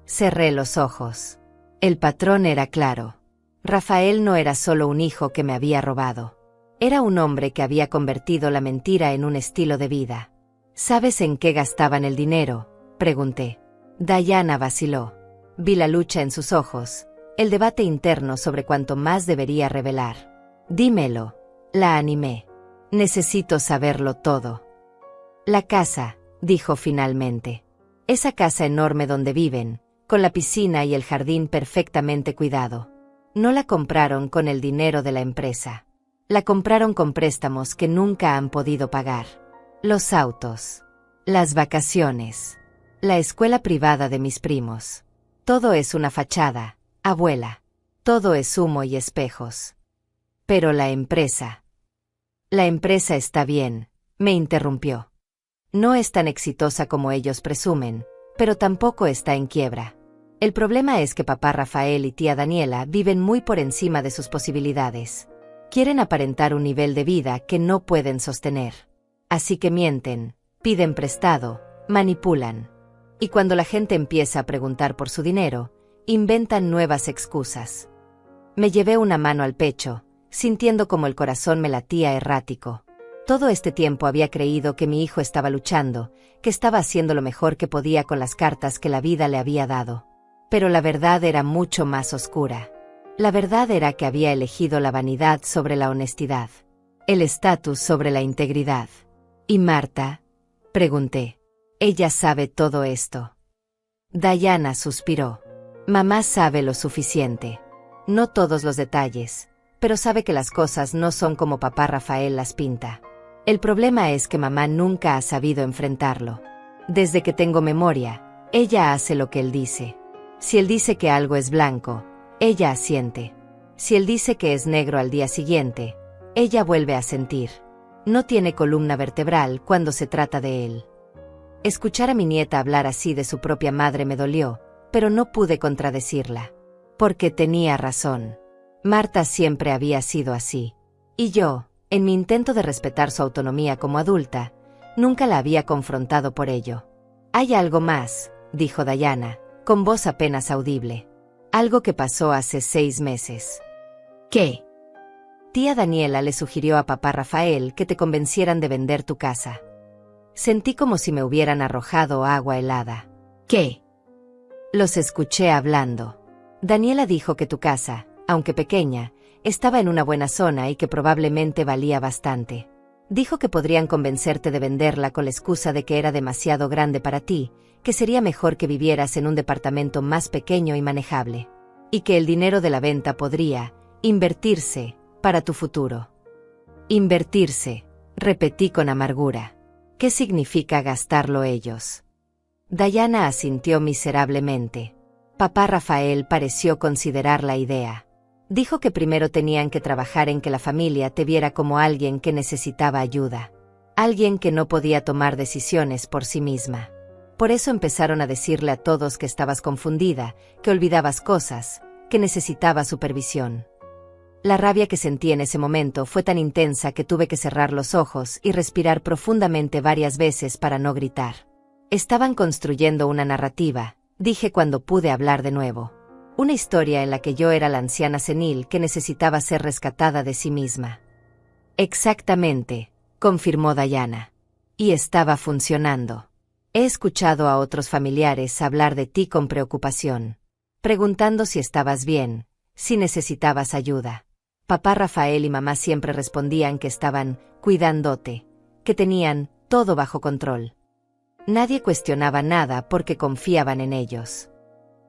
Cerré los ojos. El patrón era claro. Rafael no era solo un hijo que me había robado. Era un hombre que había convertido la mentira en un estilo de vida. ¿Sabes en qué gastaban el dinero?, pregunté. Diana vaciló. Vi la lucha en sus ojos, el debate interno sobre cuánto más debería revelar. Dímelo, la animé. Necesito saberlo todo. La casa, dijo finalmente. Esa casa enorme donde viven, con la piscina y el jardín perfectamente cuidado. No la compraron con el dinero de la empresa. La compraron con préstamos que nunca han podido pagar. Los autos. Las vacaciones. La escuela privada de mis primos. Todo es una fachada, abuela. Todo es humo y espejos. Pero la empresa. La empresa está bien, me interrumpió. No es tan exitosa como ellos presumen, pero tampoco está en quiebra. El problema es que papá Rafael y tía Daniela viven muy por encima de sus posibilidades. Quieren aparentar un nivel de vida que no pueden sostener. Así que mienten, piden prestado, manipulan. Y cuando la gente empieza a preguntar por su dinero, inventan nuevas excusas. Me llevé una mano al pecho, sintiendo como el corazón me latía errático. Todo este tiempo había creído que mi hijo estaba luchando, que estaba haciendo lo mejor que podía con las cartas que la vida le había dado. Pero la verdad era mucho más oscura. La verdad era que había elegido la vanidad sobre la honestidad. El estatus sobre la integridad. ¿Y Marta?, pregunté. Ella sabe todo esto. Diana suspiró. Mamá sabe lo suficiente. No todos los detalles, pero sabe que las cosas no son como papá Rafael las pinta. El problema es que mamá nunca ha sabido enfrentarlo. Desde que tengo memoria, ella hace lo que él dice. Si él dice que algo es blanco, ella asiente. Si él dice que es negro al día siguiente, ella vuelve a sentir. No tiene columna vertebral cuando se trata de él. Escuchar a mi nieta hablar así de su propia madre me dolió, pero no pude contradecirla. Porque tenía razón. Marta siempre había sido así. Y yo, En mi intento de respetar su autonomía como adulta, nunca la había confrontado por ello. «Hay algo más», dijo Diana, con voz apenas audible. «Algo que pasó hace 6 meses». «¿Qué?». Tía Daniela le sugirió a papá Rafael que te convencieran de vender tu casa. Sentí como si me hubieran arrojado agua helada. «¿Qué?». Los escuché hablando. Daniela dijo que tu casa, aunque pequeña, estaba en una buena zona y que probablemente valía bastante. Dijo que podrían convencerte de venderla con la excusa de que era demasiado grande para ti, que sería mejor que vivieras en un departamento más pequeño y manejable. Y que el dinero de la venta podría invertirse para tu futuro. Invertirse, repetí con amargura. ¿Qué significa gastarlo ellos? Diana asintió miserablemente. Papá Rafael pareció considerar la idea. Dijo que primero tenían que trabajar en que la familia te viera como alguien que necesitaba ayuda. Alguien que no podía tomar decisiones por sí misma. Por eso empezaron a decirle a todos que estabas confundida, que olvidabas cosas, que necesitabas supervisión. La rabia que sentí en ese momento fue tan intensa que tuve que cerrar los ojos y respirar profundamente varias veces para no gritar. Estaban construyendo una narrativa, dije cuando pude hablar de nuevo. Una historia en la que yo era la anciana senil que necesitaba ser rescatada de sí misma. Exactamente, confirmó Diana. Y estaba funcionando. He escuchado a otros familiares hablar de ti con preocupación, preguntando si estabas bien, si necesitabas ayuda. Papá Rafael y mamá siempre respondían que estaban cuidándote, que tenían todo bajo control. Nadie cuestionaba nada porque confiaban en ellos.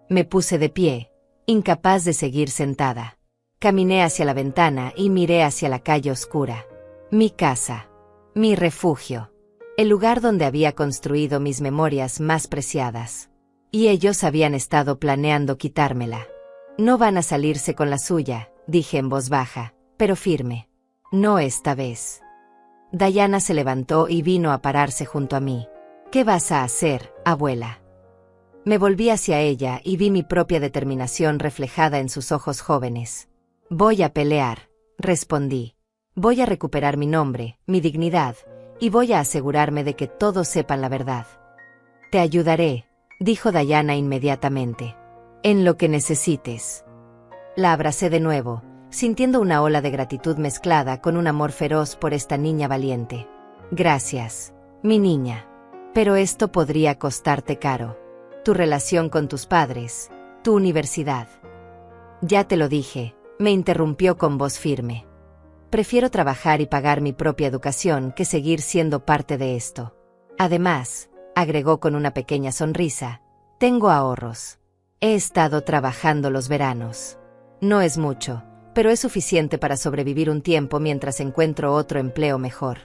Me puse de pie, incapaz de seguir sentada. Caminé hacia la ventana y miré hacia la calle oscura. Mi casa. Mi refugio. El lugar donde había construido mis memorias más preciadas. Y ellos habían estado planeando quitármela. No van a salirse con la suya, dije en voz baja, pero firme. No esta vez. Diana se levantó y vino a pararse junto a mí. ¿Qué vas a hacer, abuela? Me volví hacia ella y vi mi propia determinación reflejada en sus ojos jóvenes. Voy a pelear, respondí. Voy a recuperar mi nombre, mi dignidad, y voy a asegurarme de que todos sepan la verdad. Te ayudaré, dijo Diana inmediatamente. En lo que necesites. La abracé de nuevo, sintiendo una ola de gratitud mezclada con un amor feroz por esta niña valiente. Gracias, mi niña. Pero esto podría costarte caro. Tu relación con tus padres, tu universidad. Ya te lo dije, me interrumpió con voz firme. Prefiero trabajar y pagar mi propia educación que seguir siendo parte de esto. Además, agregó con una pequeña sonrisa, tengo ahorros. He estado trabajando los veranos. No es mucho, pero es suficiente para sobrevivir un tiempo mientras encuentro otro empleo mejor.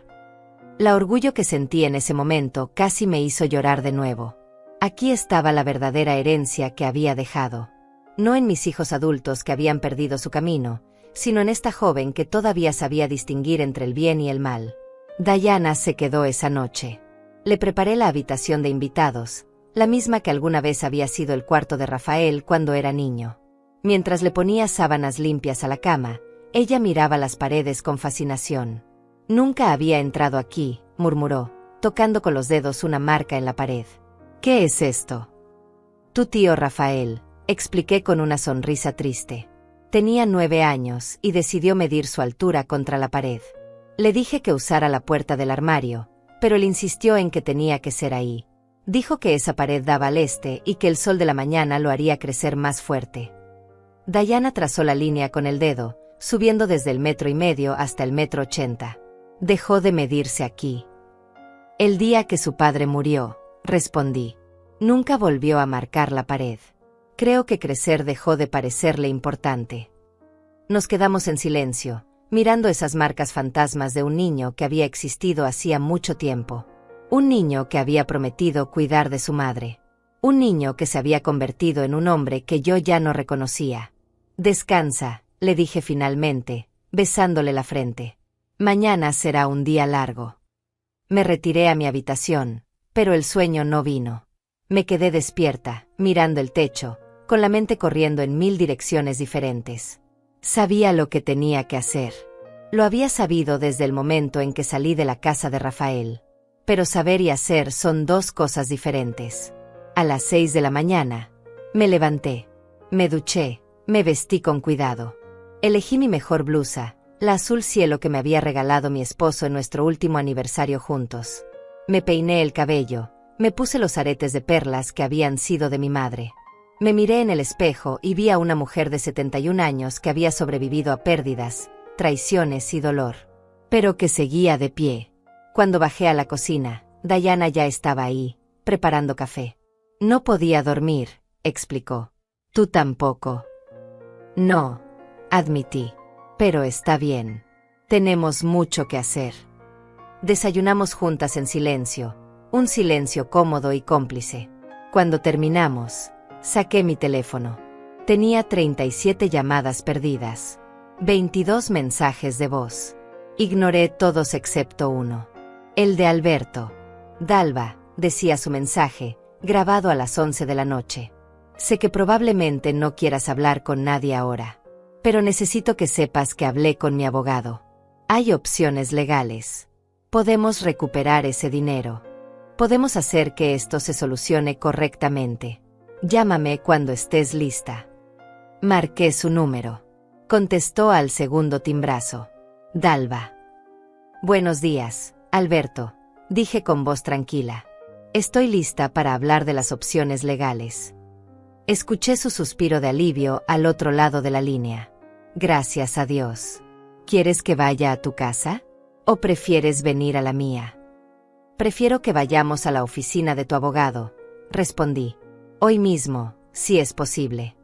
La orgullo que sentí en ese momento casi me hizo llorar de nuevo. Aquí estaba la verdadera herencia que había dejado. No en mis hijos adultos que habían perdido su camino, sino en esta joven que todavía sabía distinguir entre el bien y el mal. Diana se quedó esa noche. Le preparé la habitación de invitados, la misma que alguna vez había sido el cuarto de Rafael cuando era niño. Mientras le ponía sábanas limpias a la cama, ella miraba las paredes con fascinación. Nunca había entrado aquí, murmuró, tocando con los dedos una marca en la pared. ¿Qué es esto? Tu tío Rafael, expliqué con una sonrisa triste. Tenía 9 años y decidió medir su altura contra la pared. Le dije que usara la puerta del armario, pero él insistió en que tenía que ser ahí. Dijo que esa pared daba al este y que el sol de la mañana lo haría crecer más fuerte. Diana trazó la línea con el dedo, subiendo desde el 1,5 metros hasta el 1,80 metros. Dejó de medirse aquí. El día que su padre murió, respondí. Nunca volvió a marcar la pared. Creo que crecer dejó de parecerle importante. Nos quedamos en silencio, mirando esas marcas fantasmas de un niño que había existido hacía mucho tiempo. Un niño que había prometido cuidar de su madre. Un niño que se había convertido en un hombre que yo ya no reconocía. Descansa, le dije finalmente, besándole la frente. Mañana será un día largo. Me retiré a mi habitación, pero el sueño no vino. Me quedé despierta, mirando el techo, con la mente corriendo en 1000 direcciones diferentes. Sabía lo que tenía que hacer. Lo había sabido desde el momento en que salí de la casa de Rafael. Pero saber y hacer son dos cosas diferentes. A las 6 de la mañana, me levanté, me duché, me vestí con cuidado. Elegí mi mejor blusa, la azul cielo que me había regalado mi esposo en nuestro último aniversario juntos. Me peiné el cabello, me puse los aretes de perlas que habían sido de mi madre. Me miré en el espejo y vi a una mujer de 71 años que había sobrevivido a pérdidas, traiciones y dolor, pero que seguía de pie. Cuando bajé a la cocina, Diana ya estaba ahí, preparando café. No podía dormir, explicó. Tú tampoco. No, admití. Pero está bien. Tenemos mucho que hacer. Desayunamos juntas en silencio, un silencio cómodo y cómplice. Cuando terminamos, saqué mi teléfono. Tenía 37 llamadas perdidas, 22 mensajes de voz. Ignoré todos excepto uno. El de Alberto. Dalva, decía su mensaje, grabado a las 11 de la noche. Sé que probablemente no quieras hablar con nadie ahora, pero necesito que sepas que hablé con mi abogado. Hay opciones legales. Podemos recuperar ese dinero. Podemos hacer que esto se solucione correctamente. Llámame cuando estés lista. Marqué su número. Contestó al segundo timbrazo. Dalva. Buenos días, Alberto, dije con voz tranquila. Estoy lista para hablar de las opciones legales. Escuché su suspiro de alivio al otro lado de la línea. Gracias a Dios. ¿Quieres que vaya a tu casa? ¿O prefieres venir a la mía? Prefiero que vayamos a la oficina de tu abogado, respondí. Hoy mismo, si es posible.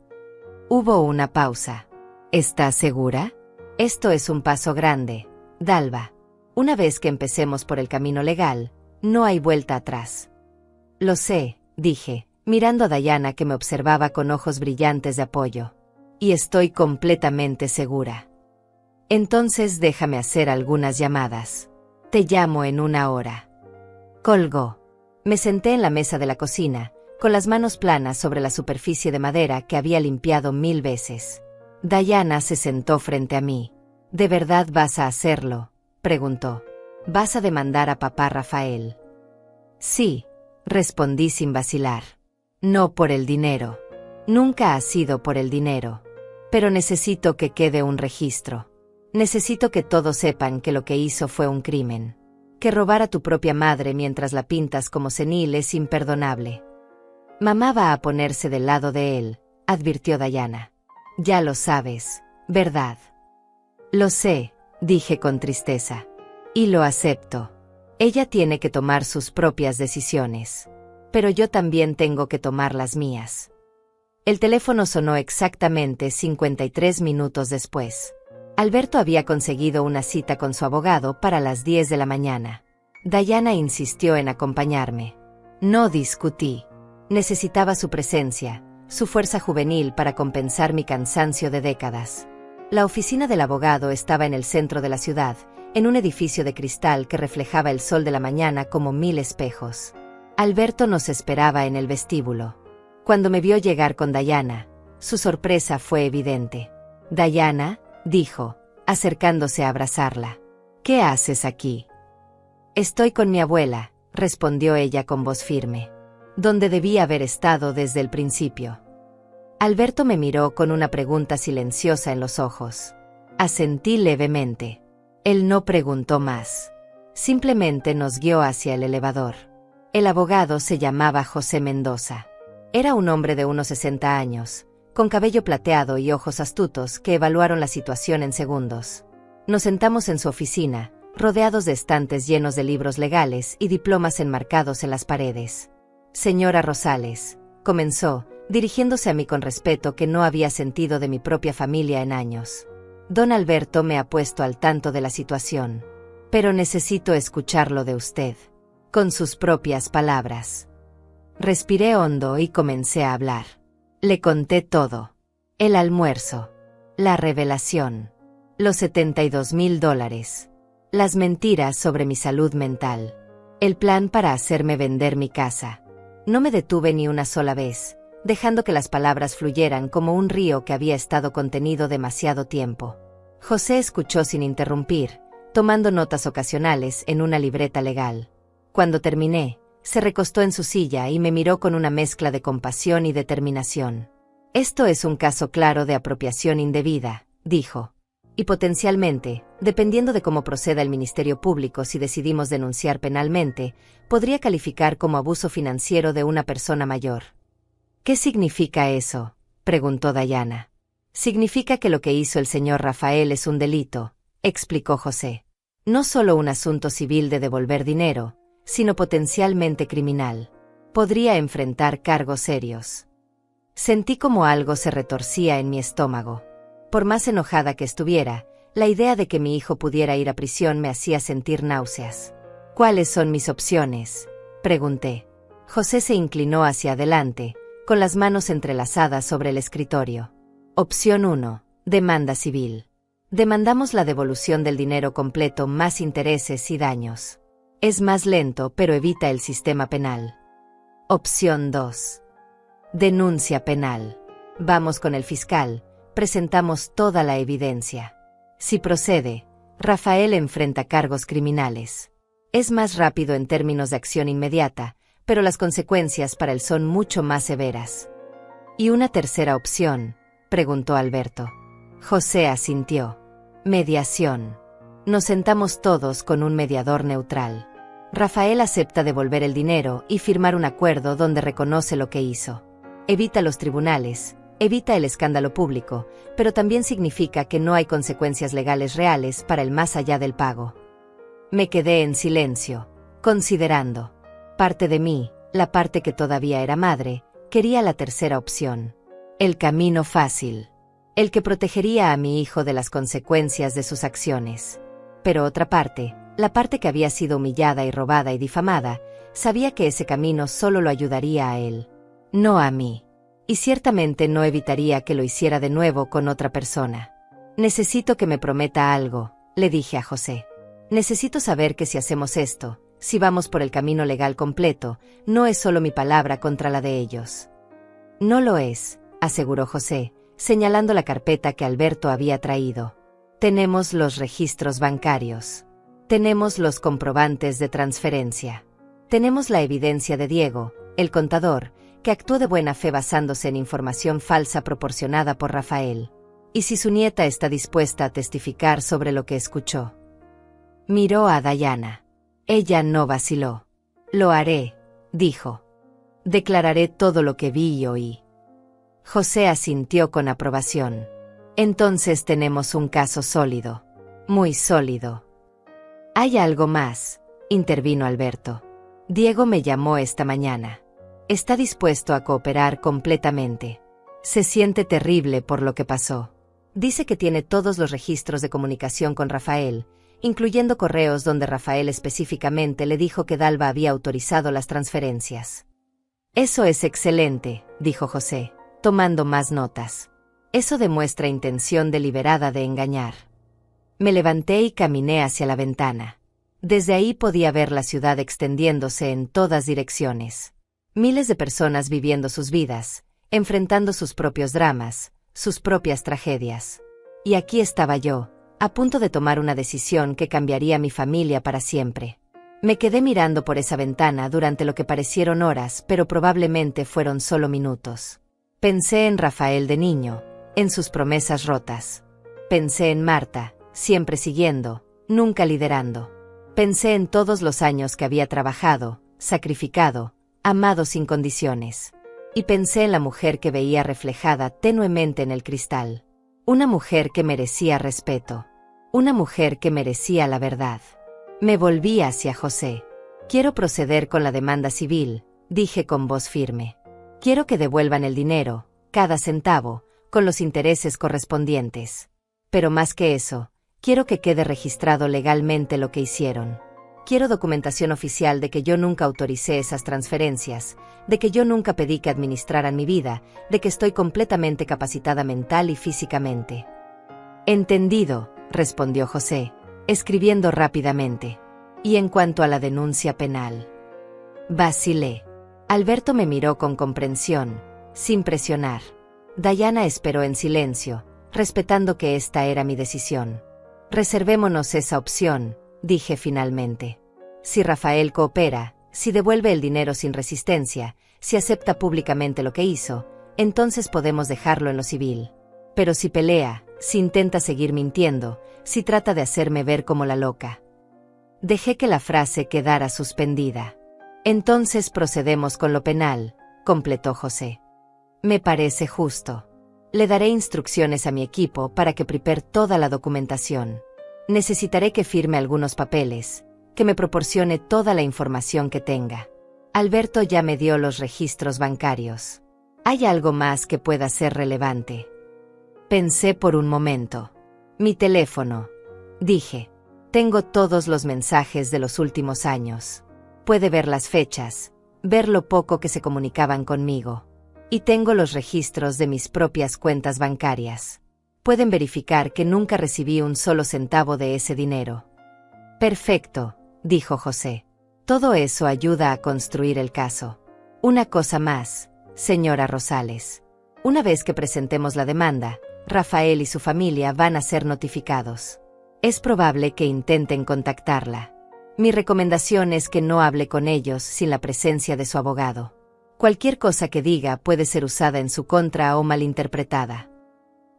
Hubo una pausa. ¿Estás segura? Esto es un paso grande, Dalva. Una vez que empecemos por el camino legal, no hay vuelta atrás. Lo sé, dije, mirando a Diana que me observaba con ojos brillantes de apoyo. Y estoy completamente segura. Entonces déjame hacer algunas llamadas. Te llamo en 1 hora. Colgó. Me senté en la mesa de la cocina, con las manos planas sobre la superficie de madera que había limpiado 1000 veces. Diana se sentó frente a mí. ¿De verdad vas a hacerlo?, preguntó. ¿Vas a demandar a papá Rafael? Sí, respondí sin vacilar. No por el dinero. Nunca ha sido por el dinero. Pero necesito que quede un registro. Necesito que todos sepan que lo que hizo fue un crimen. Que robar a tu propia madre mientras la pintas como senil es imperdonable. Mamá va a ponerse del lado de él, advirtió Diana. Ya lo sabes, ¿verdad? Lo sé, dije con tristeza. Y lo acepto. Ella tiene que tomar sus propias decisiones. Pero yo también tengo que tomar las mías. El teléfono sonó exactamente 53 minutos después. Alberto había conseguido una cita con su abogado para las 10 de la mañana. Diana insistió en acompañarme. No discutí. Necesitaba su presencia, su fuerza juvenil para compensar mi cansancio de décadas. La oficina del abogado estaba en el centro de la ciudad, en un edificio de cristal que reflejaba el sol de la mañana como 1000 espejos. Alberto nos esperaba en el vestíbulo. Cuando me vio llegar con Diana, su sorpresa fue evidente. «Diana», dijo, acercándose a abrazarla. «¿Qué haces aquí?» «Estoy con mi abuela», respondió ella con voz firme. «Donde debí haber estado desde el principio». Alberto me miró con una pregunta silenciosa en los ojos. Asentí levemente. Él no preguntó más. Simplemente nos guió hacia el elevador. El abogado se llamaba José Mendoza. Era un hombre de unos 60 años, con cabello plateado y ojos astutos que evaluaron la situación en segundos. Nos sentamos en su oficina, rodeados de estantes llenos de libros legales y diplomas enmarcados en las paredes. «Señora Rosales», comenzó, dirigiéndose a mí con respeto que no había sentido de mi propia familia en años. «Don Alberto me ha puesto al tanto de la situación. Pero necesito escucharlo de usted, con sus propias palabras». Respiré hondo y comencé a hablar. Le conté todo. El almuerzo. La revelación. Los $72,000. Las mentiras sobre mi salud mental. El plan para hacerme vender mi casa. No me detuve ni una sola vez, dejando que las palabras fluyeran como un río que había estado contenido demasiado tiempo. José escuchó sin interrumpir, tomando notas ocasionales en una libreta legal. Cuando terminé, se recostó en su silla y me miró con una mezcla de compasión y determinación. Esto es un caso claro de apropiación indebida, dijo. Y potencialmente, dependiendo de cómo proceda el Ministerio Público si decidimos denunciar penalmente, podría calificar como abuso financiero de una persona mayor. ¿Qué significa eso?, preguntó Dayana. Significa que lo que hizo el señor Rafael es un delito, explicó José. No solo un asunto civil de devolver dinero, sino potencialmente criminal. Podría enfrentar cargos serios. Sentí como algo se retorcía en mi estómago. Por más enojada que estuviera, la idea de que mi hijo pudiera ir a prisión me hacía sentir náuseas. ¿Cuáles son mis opciones?, pregunté. José se inclinó hacia adelante, con las manos entrelazadas sobre el escritorio. Opción 1. Demanda civil. Demandamos la devolución del dinero completo más intereses y daños. Es más lento pero evita el sistema penal. Opción 2. Denuncia penal. Vamos con el fiscal, presentamos toda la evidencia. Si procede, Rafael enfrenta cargos criminales. Es más rápido en términos de acción inmediata, pero las consecuencias para él son mucho más severas. ¿Y una tercera opción?, preguntó Alberto. José asintió. Mediación. Nos sentamos todos con un mediador neutral. Rafael acepta devolver el dinero y firmar un acuerdo donde reconoce lo que hizo. Evita los tribunales, evita el escándalo público, pero también significa que no hay consecuencias legales reales para el más allá del pago. Me quedé en silencio, considerando. Parte de mí, la parte que todavía era madre, quería la tercera opción. El camino fácil. El que protegería a mi hijo de las consecuencias de sus acciones. Pero otra parte, la parte que había sido humillada y robada y difamada, sabía que ese camino solo lo ayudaría a él, no a mí. Y ciertamente no evitaría que lo hiciera de nuevo con otra persona. Necesito que me prometa algo, le dije a José. Necesito saber que si hacemos esto, si vamos por el camino legal completo, no es solo mi palabra contra la de ellos. No lo es, aseguró José, señalando la carpeta que Alberto había traído. Tenemos los registros bancarios. Tenemos los comprobantes de transferencia. Tenemos la evidencia de Diego, el contador, que actuó de buena fe basándose en información falsa proporcionada por Rafael. ¿Y si su nieta está dispuesta a testificar sobre lo que escuchó? Miró a Dayana. Ella no vaciló. Lo haré, dijo. Declararé todo lo que vi y oí. José asintió con aprobación. Entonces tenemos un caso sólido. Muy sólido. Hay algo más, intervino Alberto. Diego me llamó esta mañana. Está dispuesto a cooperar completamente. Se siente terrible por lo que pasó. Dice que tiene todos los registros de comunicación con Rafael, incluyendo correos donde Rafael específicamente le dijo que Dalva había autorizado las transferencias. Eso es excelente, dijo José, tomando más notas. Eso demuestra intención deliberada de engañar. Me levanté y caminé hacia la ventana. Desde ahí podía ver la ciudad extendiéndose en todas direcciones. Miles de personas viviendo sus vidas, enfrentando sus propios dramas, sus propias tragedias. Y aquí estaba yo, a punto de tomar una decisión que cambiaría mi familia para siempre. Me quedé mirando por esa ventana durante lo que parecieron horas, pero probablemente fueron solo minutos. Pensé en Rafael de niño, en sus promesas rotas. Pensé en Marta, siempre siguiendo, nunca liderando. Pensé en todos los años que había trabajado, sacrificado, amado sin condiciones. Y pensé en la mujer que veía reflejada tenuemente en el cristal. Una mujer que merecía respeto. Una mujer que merecía la verdad. Me volví hacia José. Quiero proceder con la demanda civil, dije con voz firme. Quiero que devuelvan el dinero, cada centavo, con los intereses correspondientes. Pero más que eso, quiero que quede registrado legalmente lo que hicieron. Quiero documentación oficial de que yo nunca autoricé esas transferencias, de que yo nunca pedí que administraran mi vida, de que estoy completamente capacitada mental y físicamente. Entendido, respondió José, escribiendo rápidamente. Y en cuanto a la denuncia penal. Vacilé. Alberto me miró con comprensión, sin presionar. Dayana esperó en silencio, respetando que esta era mi decisión. Reservémonos esa opción, dije finalmente. Si Rafael coopera, si devuelve el dinero sin resistencia, si acepta públicamente lo que hizo, entonces podemos dejarlo en lo civil. Pero si pelea, si intenta seguir mintiendo, si trata de hacerme ver como la loca. Dejé que la frase quedara suspendida. Entonces procedemos con lo penal, completó José. Me parece justo. Le daré instrucciones a mi equipo para que prepare toda la documentación. Necesitaré que firme algunos papeles, que me proporcione toda la información que tenga. Alberto ya me dio los registros bancarios. ¿Hay algo más que pueda ser relevante? Pensé por un momento. Mi teléfono. Dije. Tengo todos los mensajes de los últimos años. Puede ver las fechas, ver lo poco que se comunicaban conmigo. Y tengo los registros de mis propias cuentas bancarias. Pueden verificar que nunca recibí un solo centavo de ese dinero. Perfecto, dijo José. Todo eso ayuda a construir el caso. Una cosa más, señora Rosales. Una vez que presentemos la demanda, Rafael y su familia van a ser notificados. Es probable que intenten contactarla. Mi recomendación es que no hable con ellos sin la presencia de su abogado. Cualquier cosa que diga puede ser usada en su contra o malinterpretada.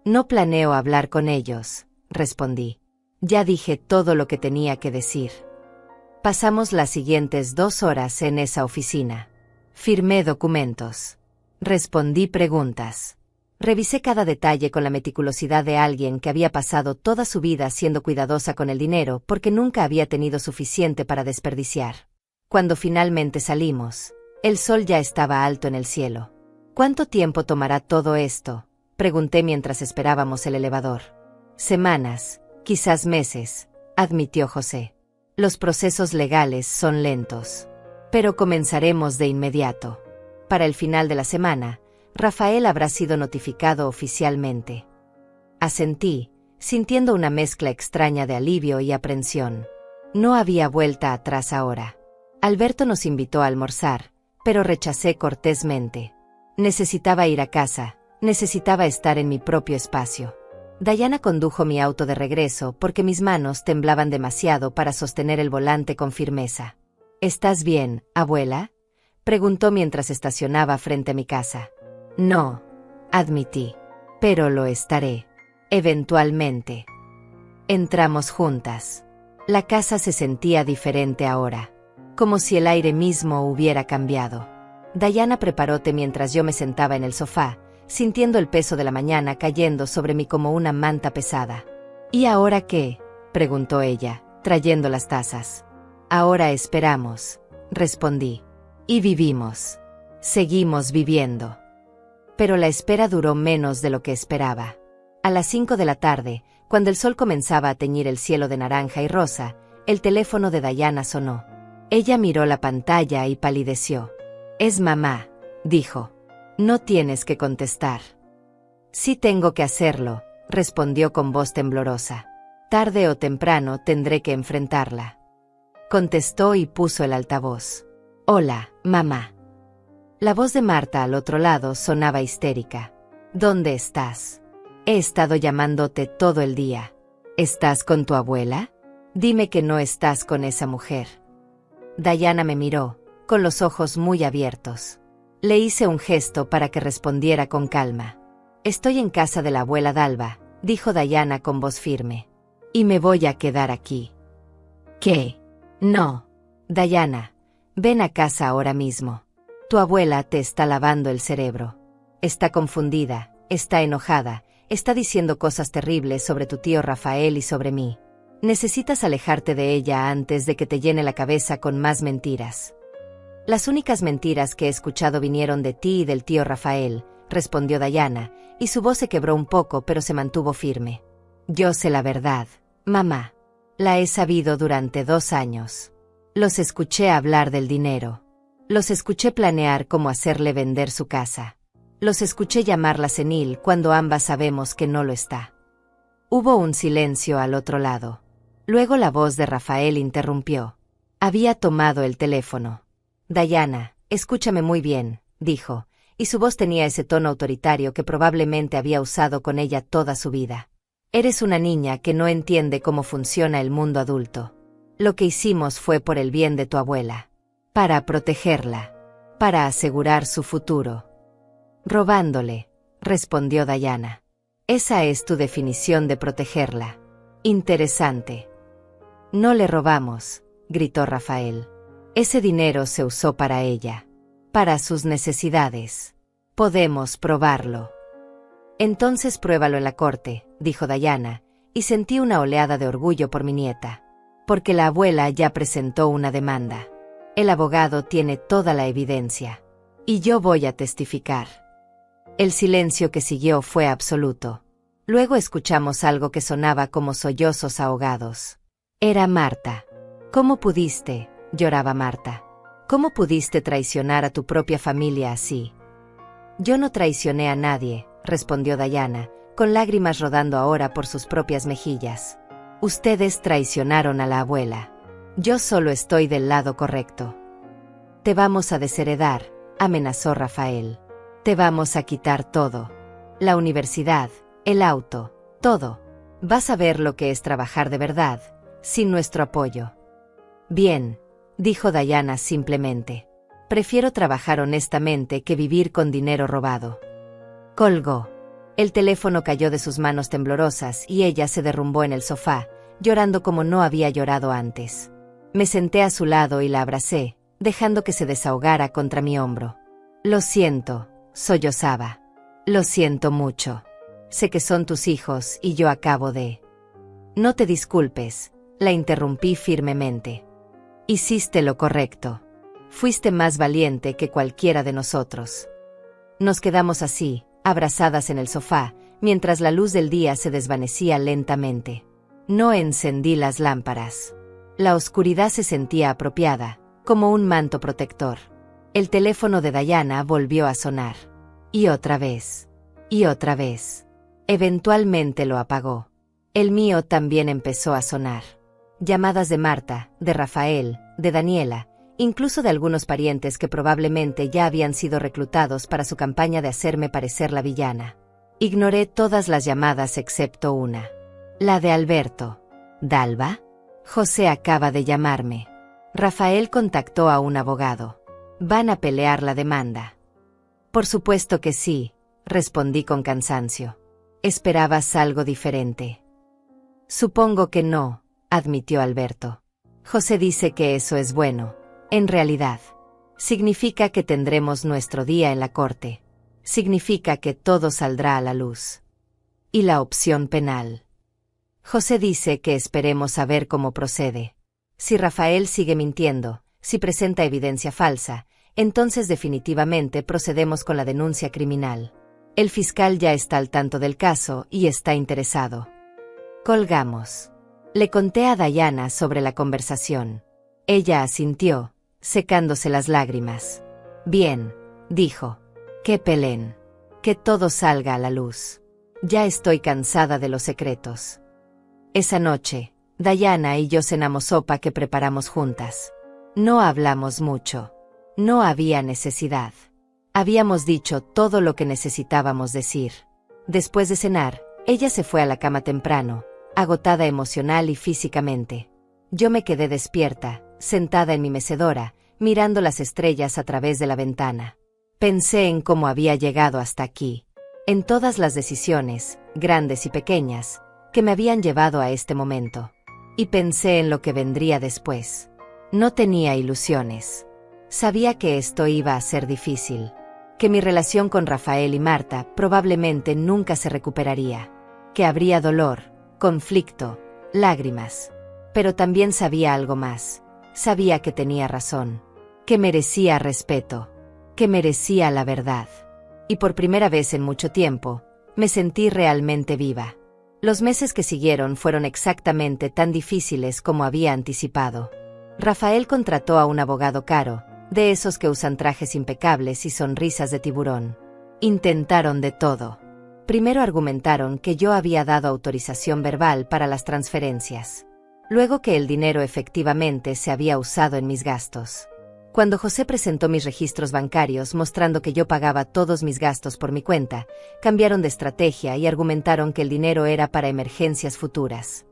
No planeo hablar con ellos, respondí. Ya dije todo lo que tenía que decir. Pasamos las siguientes 2 horas en esa oficina. Firmé documentos. Respondí preguntas. Revisé cada detalle con la meticulosidad de alguien que había pasado toda su vida siendo cuidadosa con el dinero porque nunca había tenido suficiente para desperdiciar. Cuando finalmente salimos, el sol ya estaba alto en el cielo. ¿Cuánto tiempo tomará todo esto?, pregunté mientras esperábamos el elevador. Semanas, quizás meses, admitió José. Los procesos legales son lentos. Pero comenzaremos de inmediato. Para el final de la semana, Rafael habrá sido notificado oficialmente. Asentí, sintiendo una mezcla extraña de alivio y aprensión. No había vuelta atrás ahora. Alberto nos invitó a almorzar, pero rechacé cortésmente. Necesitaba ir a casa, necesitaba estar en mi propio espacio. Dayana condujo mi auto de regreso porque mis manos temblaban demasiado para sostener el volante con firmeza. ¿Estás bien, abuela?, preguntó mientras estacionaba frente a mi casa. No, admití. Pero lo estaré. Eventualmente. Entramos juntas. La casa se sentía diferente ahora. Como si el aire mismo hubiera cambiado. Dayana preparó té mientras yo me sentaba en el sofá, sintiendo el peso de la mañana cayendo sobre mí como una manta pesada. ¿Y ahora qué?, preguntó ella, trayendo las tazas. Ahora esperamos, respondí. Y vivimos. Seguimos viviendo. Pero la espera duró menos de lo que esperaba. A las 5 de la tarde, cuando el sol comenzaba a teñir el cielo de naranja y rosa, el teléfono de Dayana sonó. Ella miró la pantalla y palideció. «Es mamá», dijo. «No tienes que contestar». «Sí tengo que hacerlo», respondió con voz temblorosa. «Tarde o temprano tendré que enfrentarla». Contestó y puso el altavoz. «Hola, mamá». La voz de Marta al otro lado sonaba histérica. «¿Dónde estás? He estado llamándote todo el día. ¿Estás con tu abuela? Dime que no estás con esa mujer». Dayana me miró, con los ojos muy abiertos. Le hice un gesto para que respondiera con calma. «Estoy en casa de la abuela Dalva», dijo Dayana con voz firme. «Y me voy a quedar aquí». «¿Qué? No. Dayana, ven a casa ahora mismo. Tu abuela te está lavando el cerebro. Está confundida, está enojada, está diciendo cosas terribles sobre tu tío Rafael y sobre mí. Necesitas alejarte de ella antes de que te llene la cabeza con más mentiras». «Las únicas mentiras que he escuchado vinieron de ti y del tío Rafael», respondió Dayana, y su voz se quebró un poco pero se mantuvo firme. «Yo sé la verdad, mamá. La he sabido durante 2 años. Los escuché hablar del dinero. Los escuché planear cómo hacerle vender su casa. Los escuché llamarla senil cuando ambas sabemos que no lo está». Hubo un silencio al otro lado. Luego la voz de Rafael interrumpió. Había tomado el teléfono. «Dayana, escúchame muy bien», dijo, y su voz tenía ese tono autoritario que probablemente había usado con ella toda su vida. Eres una niña que no entiende cómo funciona el mundo adulto. Lo que hicimos fue por el bien de tu abuela. Para protegerla. Para asegurar su futuro. Robándole, respondió Diana. Esa es tu definición de protegerla. Interesante. No le robamos, gritó Rafael. Ese dinero se usó para ella. Para sus necesidades. Podemos probarlo. Entonces pruébalo en la corte, dijo Diana, y sentí una oleada de orgullo por mi nieta. Porque la abuela ya presentó una demanda. El abogado tiene toda la evidencia. Y yo voy a testificar. El silencio que siguió fue absoluto. Luego escuchamos algo que sonaba como sollozos ahogados. Era Marta. ¿Cómo pudiste? Lloraba Marta. ¿Cómo pudiste traicionar a tu propia familia así? Yo no traicioné a nadie, respondió Diana, con lágrimas rodando ahora por sus propias mejillas. Ustedes traicionaron a la abuela. Yo solo estoy del lado correcto. Te vamos a desheredar, amenazó Rafael. Te vamos a quitar todo. La universidad, el auto, todo. Vas a ver lo que es trabajar de verdad, sin nuestro apoyo. Bien, dijo Diana simplemente. Prefiero trabajar honestamente que vivir con dinero robado. Colgó. El teléfono cayó de sus manos temblorosas y ella se derrumbó en el sofá, llorando como no había llorado antes. Me senté a su lado y la abracé, dejando que se desahogara contra mi hombro. Lo siento, sollozaba. Lo siento mucho. Sé que son tus hijos y yo acabo de... No te disculpes, la interrumpí firmemente. Hiciste lo correcto. Fuiste más valiente que cualquiera de nosotros. Nos quedamos así, abrazadas en el sofá, mientras la luz del día se desvanecía lentamente. No encendí las lámparas. La oscuridad se sentía apropiada, como un manto protector. El teléfono de Diana volvió a sonar. Y otra vez. Y otra vez. Eventualmente lo apagó. El mío también empezó a sonar. Llamadas de Marta, de Rafael, de Daniela, incluso de algunos parientes que probablemente ya habían sido reclutados para su campaña de hacerme parecer la villana. Ignoré todas las llamadas excepto una. La de Alberto. ¿Dalva? José acaba de llamarme. Rafael contactó a un abogado. Van a pelear la demanda. Por supuesto que sí, respondí con cansancio. ¿Esperabas algo diferente? Supongo que no, admitió Alberto. José dice que eso es bueno. En realidad, significa que tendremos nuestro día en la corte. Significa que todo saldrá a la luz. ¿Y la opción penal? José dice que esperemos a ver cómo procede. Si Rafael sigue mintiendo, si presenta evidencia falsa, entonces definitivamente procedemos con la denuncia criminal. El fiscal ya está al tanto del caso y está interesado. Colgamos. Le conté a Diana sobre la conversación. Ella asintió, secándose las lágrimas. Bien, dijo. Que peleen. Que todo salga a la luz. Ya estoy cansada de los secretos. Esa noche, Diana y yo cenamos sopa que preparamos juntas. No hablamos mucho. No había necesidad. Habíamos dicho todo lo que necesitábamos decir. Después de cenar, ella se fue a la cama temprano, agotada emocional y físicamente. Yo me quedé despierta, sentada en mi mecedora, mirando las estrellas a través de la ventana. Pensé en cómo había llegado hasta aquí, en todas las decisiones, grandes y pequeñas, que me habían llevado a este momento. Y pensé en lo que vendría después. No tenía ilusiones. Sabía que esto iba a ser difícil, que mi relación con Rafael y Marta probablemente nunca se recuperaría, que habría dolor, conflicto, lágrimas. Pero también sabía algo más. Sabía que tenía razón, que merecía respeto, que merecía la verdad. Y por primera vez en mucho tiempo, me sentí realmente viva. Los meses que siguieron fueron exactamente tan difíciles como había anticipado. Rafael contrató a un abogado caro, de esos que usan trajes impecables y sonrisas de tiburón. Intentaron de todo. Primero argumentaron que yo había dado autorización verbal para las transferencias. Luego que el dinero efectivamente se había usado en mis gastos. Cuando José presentó mis registros bancarios mostrando que yo pagaba todos mis gastos por mi cuenta, cambiaron de estrategia y argumentaron que el dinero era para emergencias futuras.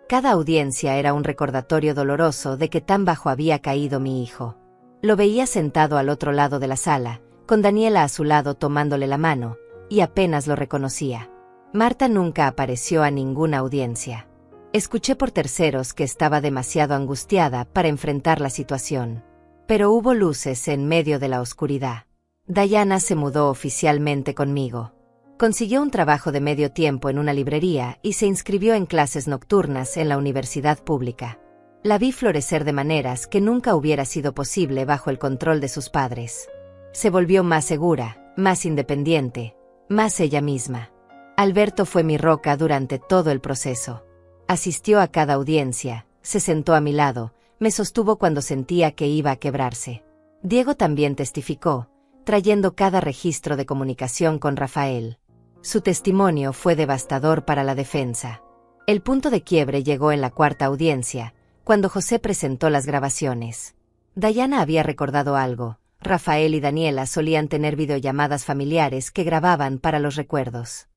Cada audiencia era un recordatorio doloroso de que tan bajo había caído mi hijo. Lo veía sentado al otro lado de la sala, con Daniela a su lado tomándole la mano, y apenas lo reconocía. Marta nunca apareció a ninguna audiencia. Escuché por terceros que estaba demasiado angustiada para enfrentar la situación. Pero hubo luces en medio de la oscuridad. Dayana se mudó oficialmente conmigo. Consiguió un trabajo de medio tiempo en una librería y se inscribió en clases nocturnas en la universidad pública. La vi florecer de maneras que nunca hubiera sido posible bajo el control de sus padres. Se volvió más segura, más independiente, más ella misma. Alberto fue mi roca durante todo el proceso. Asistió a cada audiencia, se sentó a mi lado, me sostuvo cuando sentía que iba a quebrarse. Diego también testificó, trayendo cada registro de comunicación con Rafael. Su testimonio fue devastador para la defensa. El punto de quiebre llegó en la cuarta audiencia, cuando José presentó las grabaciones. Dayana había recordado algo. Rafael y Daniela solían tener videollamadas familiares que grababan para los recuerdos.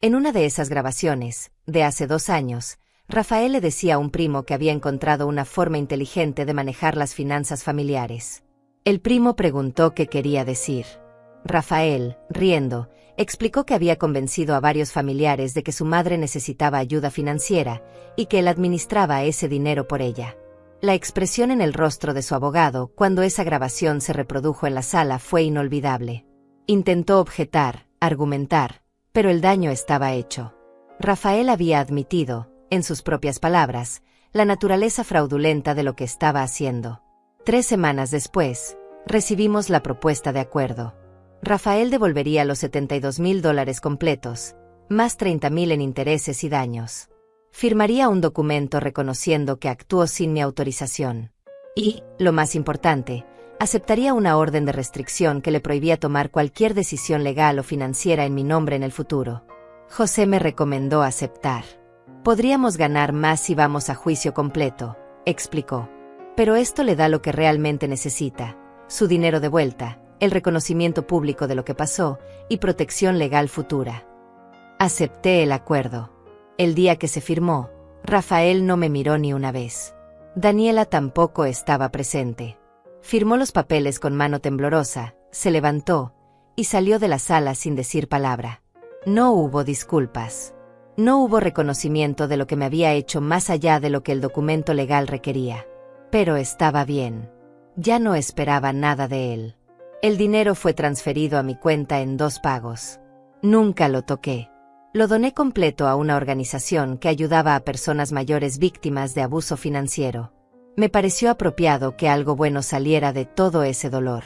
En una de esas grabaciones, de hace 2 años, Rafael le decía a un primo que había encontrado una forma inteligente de manejar las finanzas familiares. El primo preguntó qué quería decir. Rafael, riendo, explicó que había convencido a varios familiares de que su madre necesitaba ayuda financiera y que él administraba ese dinero por ella. La expresión en el rostro de su abogado cuando esa grabación se reprodujo en la sala fue inolvidable. Intentó objetar, argumentar, pero el daño estaba hecho. Rafael había admitido, en sus propias palabras, la naturaleza fraudulenta de lo que estaba haciendo. 3 semanas después, recibimos la propuesta de acuerdo. Rafael devolvería los $72,000 completos, más $30,000 en intereses y daños. Firmaría un documento reconociendo que actuó sin mi autorización. Y, lo más importante, aceptaría una orden de restricción que le prohibía tomar cualquier decisión legal o financiera en mi nombre en el futuro. José me recomendó aceptar. Podríamos ganar más si vamos a juicio completo, explicó. Pero esto le da lo que realmente necesita: su dinero de vuelta, el reconocimiento público de lo que pasó y protección legal futura. Acepté el acuerdo. El día que se firmó, Rafael no me miró ni una vez. Daniela tampoco estaba presente. Firmó los papeles con mano temblorosa, se levantó y salió de la sala sin decir palabra. No hubo disculpas. No hubo reconocimiento de lo que me había hecho más allá de lo que el documento legal requería. Pero estaba bien. Ya no esperaba nada de él. El dinero fue transferido a mi cuenta en 2 pagos. Nunca lo toqué. Lo doné completo a una organización que ayudaba a personas mayores víctimas de abuso financiero. Me pareció apropiado que algo bueno saliera de todo ese dolor.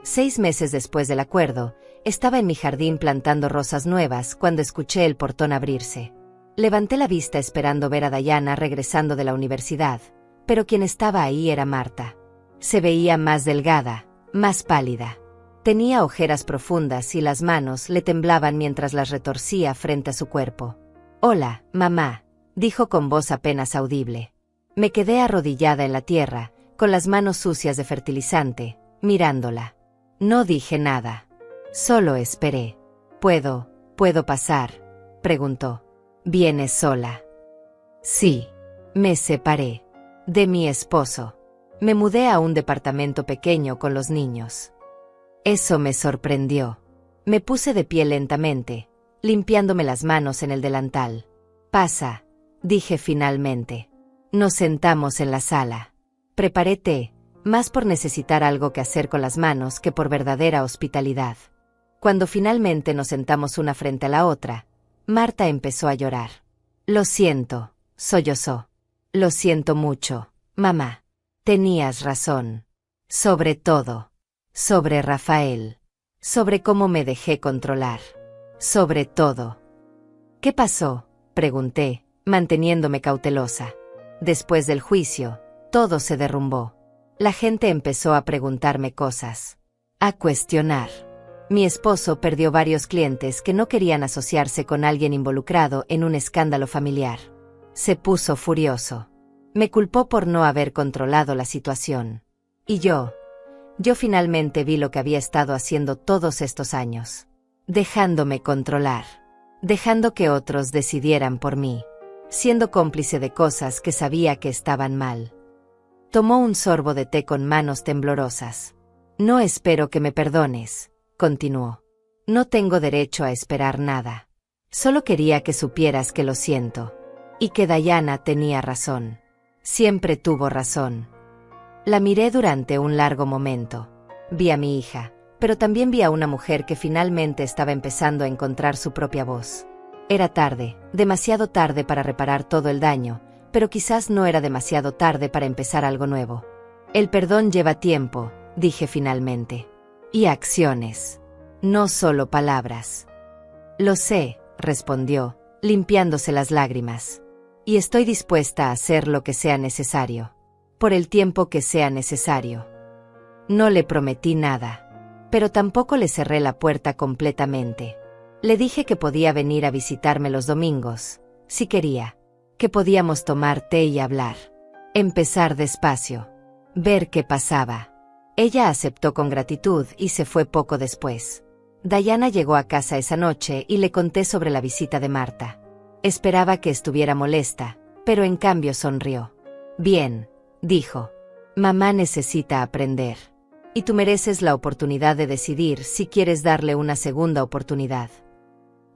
6 meses después del acuerdo, estaba en mi jardín plantando rosas nuevas cuando escuché el portón abrirse. Levanté la vista esperando ver a Dayana regresando de la universidad, pero quien estaba ahí era Marta. Se veía más delgada, más pálida. Tenía ojeras profundas y las manos le temblaban mientras las retorcía frente a su cuerpo. «Hola, mamá», dijo con voz apenas audible. Me quedé arrodillada en la tierra, con las manos sucias de fertilizante, mirándola. No dije nada. Solo esperé. ¿Puedo pasar?», preguntó. «¿Vienes sola?». Sí. Me separé de mi esposo. Me mudé a un departamento pequeño con los niños. Eso me sorprendió. Me puse de pie lentamente, limpiándome las manos en el delantal. «Pasa», dije finalmente. Nos sentamos en la sala. Preparé té, más por necesitar algo que hacer con las manos que por verdadera hospitalidad. Cuando finalmente nos sentamos una frente a la otra, Marta empezó a llorar. «Lo siento», sollozó. «Lo siento mucho, mamá. Tenías razón. Sobre todo. Sobre Rafael. Sobre cómo me dejé controlar. Sobre todo». «¿Qué pasó?», pregunté, manteniéndome cautelosa. Después del juicio, todo se derrumbó. La gente empezó a preguntarme cosas. A cuestionar. Mi esposo perdió varios clientes que no querían asociarse con alguien involucrado en un escándalo familiar. Se puso furioso. Me culpó por no haber controlado la situación. Y yo, Yo finalmente vi lo que había estado haciendo todos estos años. Dejándome controlar. Dejando que otros decidieran por mí. Siendo cómplice de cosas que sabía que estaban mal. Tomó un sorbo de té con manos temblorosas. No espero que me perdones, continuó. No tengo derecho a esperar nada. Solo quería que supieras que lo siento. Y que Diana tenía razón. Siempre tuvo razón. La miré durante un largo momento. Vi a mi hija, pero también vi a una mujer que finalmente estaba empezando a encontrar su propia voz. Era tarde, demasiado tarde para reparar todo el daño, pero quizás no era demasiado tarde para empezar algo nuevo. El perdón lleva tiempo, dije finalmente. Y acciones. No solo palabras. Lo sé, respondió, limpiándose las lágrimas. Y estoy dispuesta a hacer lo que sea necesario. Por el tiempo que sea necesario. No le prometí nada. Pero tampoco le cerré la puerta completamente. Le dije que podía venir a visitarme los domingos, si quería. Que podíamos tomar té y hablar. Empezar despacio. Ver qué pasaba. Ella aceptó con gratitud y se fue poco después. Diana llegó a casa esa noche y le conté sobre la visita de Marta. Esperaba que estuviera molesta, pero en cambio sonrió. Bien, dijo. Mamá necesita aprender. Y tú mereces la oportunidad de decidir si quieres darle una segunda oportunidad.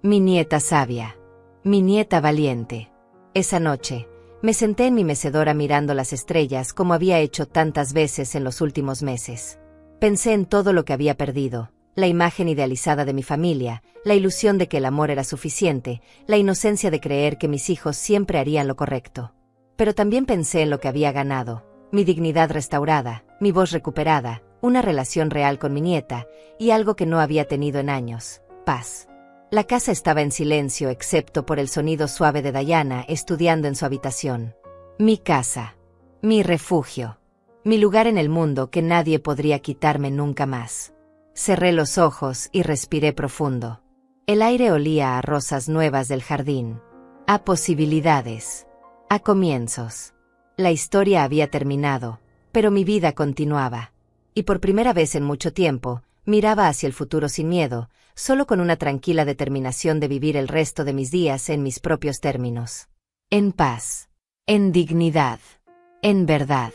Mi nieta sabia. Mi nieta valiente. Esa noche, me senté en mi mecedora mirando las estrellas como había hecho tantas veces en los últimos meses. Pensé en todo lo que había perdido, la imagen idealizada de mi familia, la ilusión de que el amor era suficiente, la inocencia de creer que mis hijos siempre harían lo correcto. Pero también pensé en lo que había ganado, mi dignidad restaurada, mi voz recuperada, una relación real con mi nieta, y algo que no había tenido en años, paz. La casa estaba en silencio excepto por el sonido suave de Diana estudiando en su habitación. Mi casa. Mi refugio. Mi lugar en el mundo que nadie podría quitarme nunca más. Cerré los ojos y respiré profundo. El aire olía a rosas nuevas del jardín. A posibilidades. A comienzos. La historia había terminado, pero mi vida continuaba. Y por primera vez en mucho tiempo, miraba hacia el futuro sin miedo, solo con una tranquila determinación de vivir el resto de mis días en mis propios términos. En paz. En dignidad. En verdad.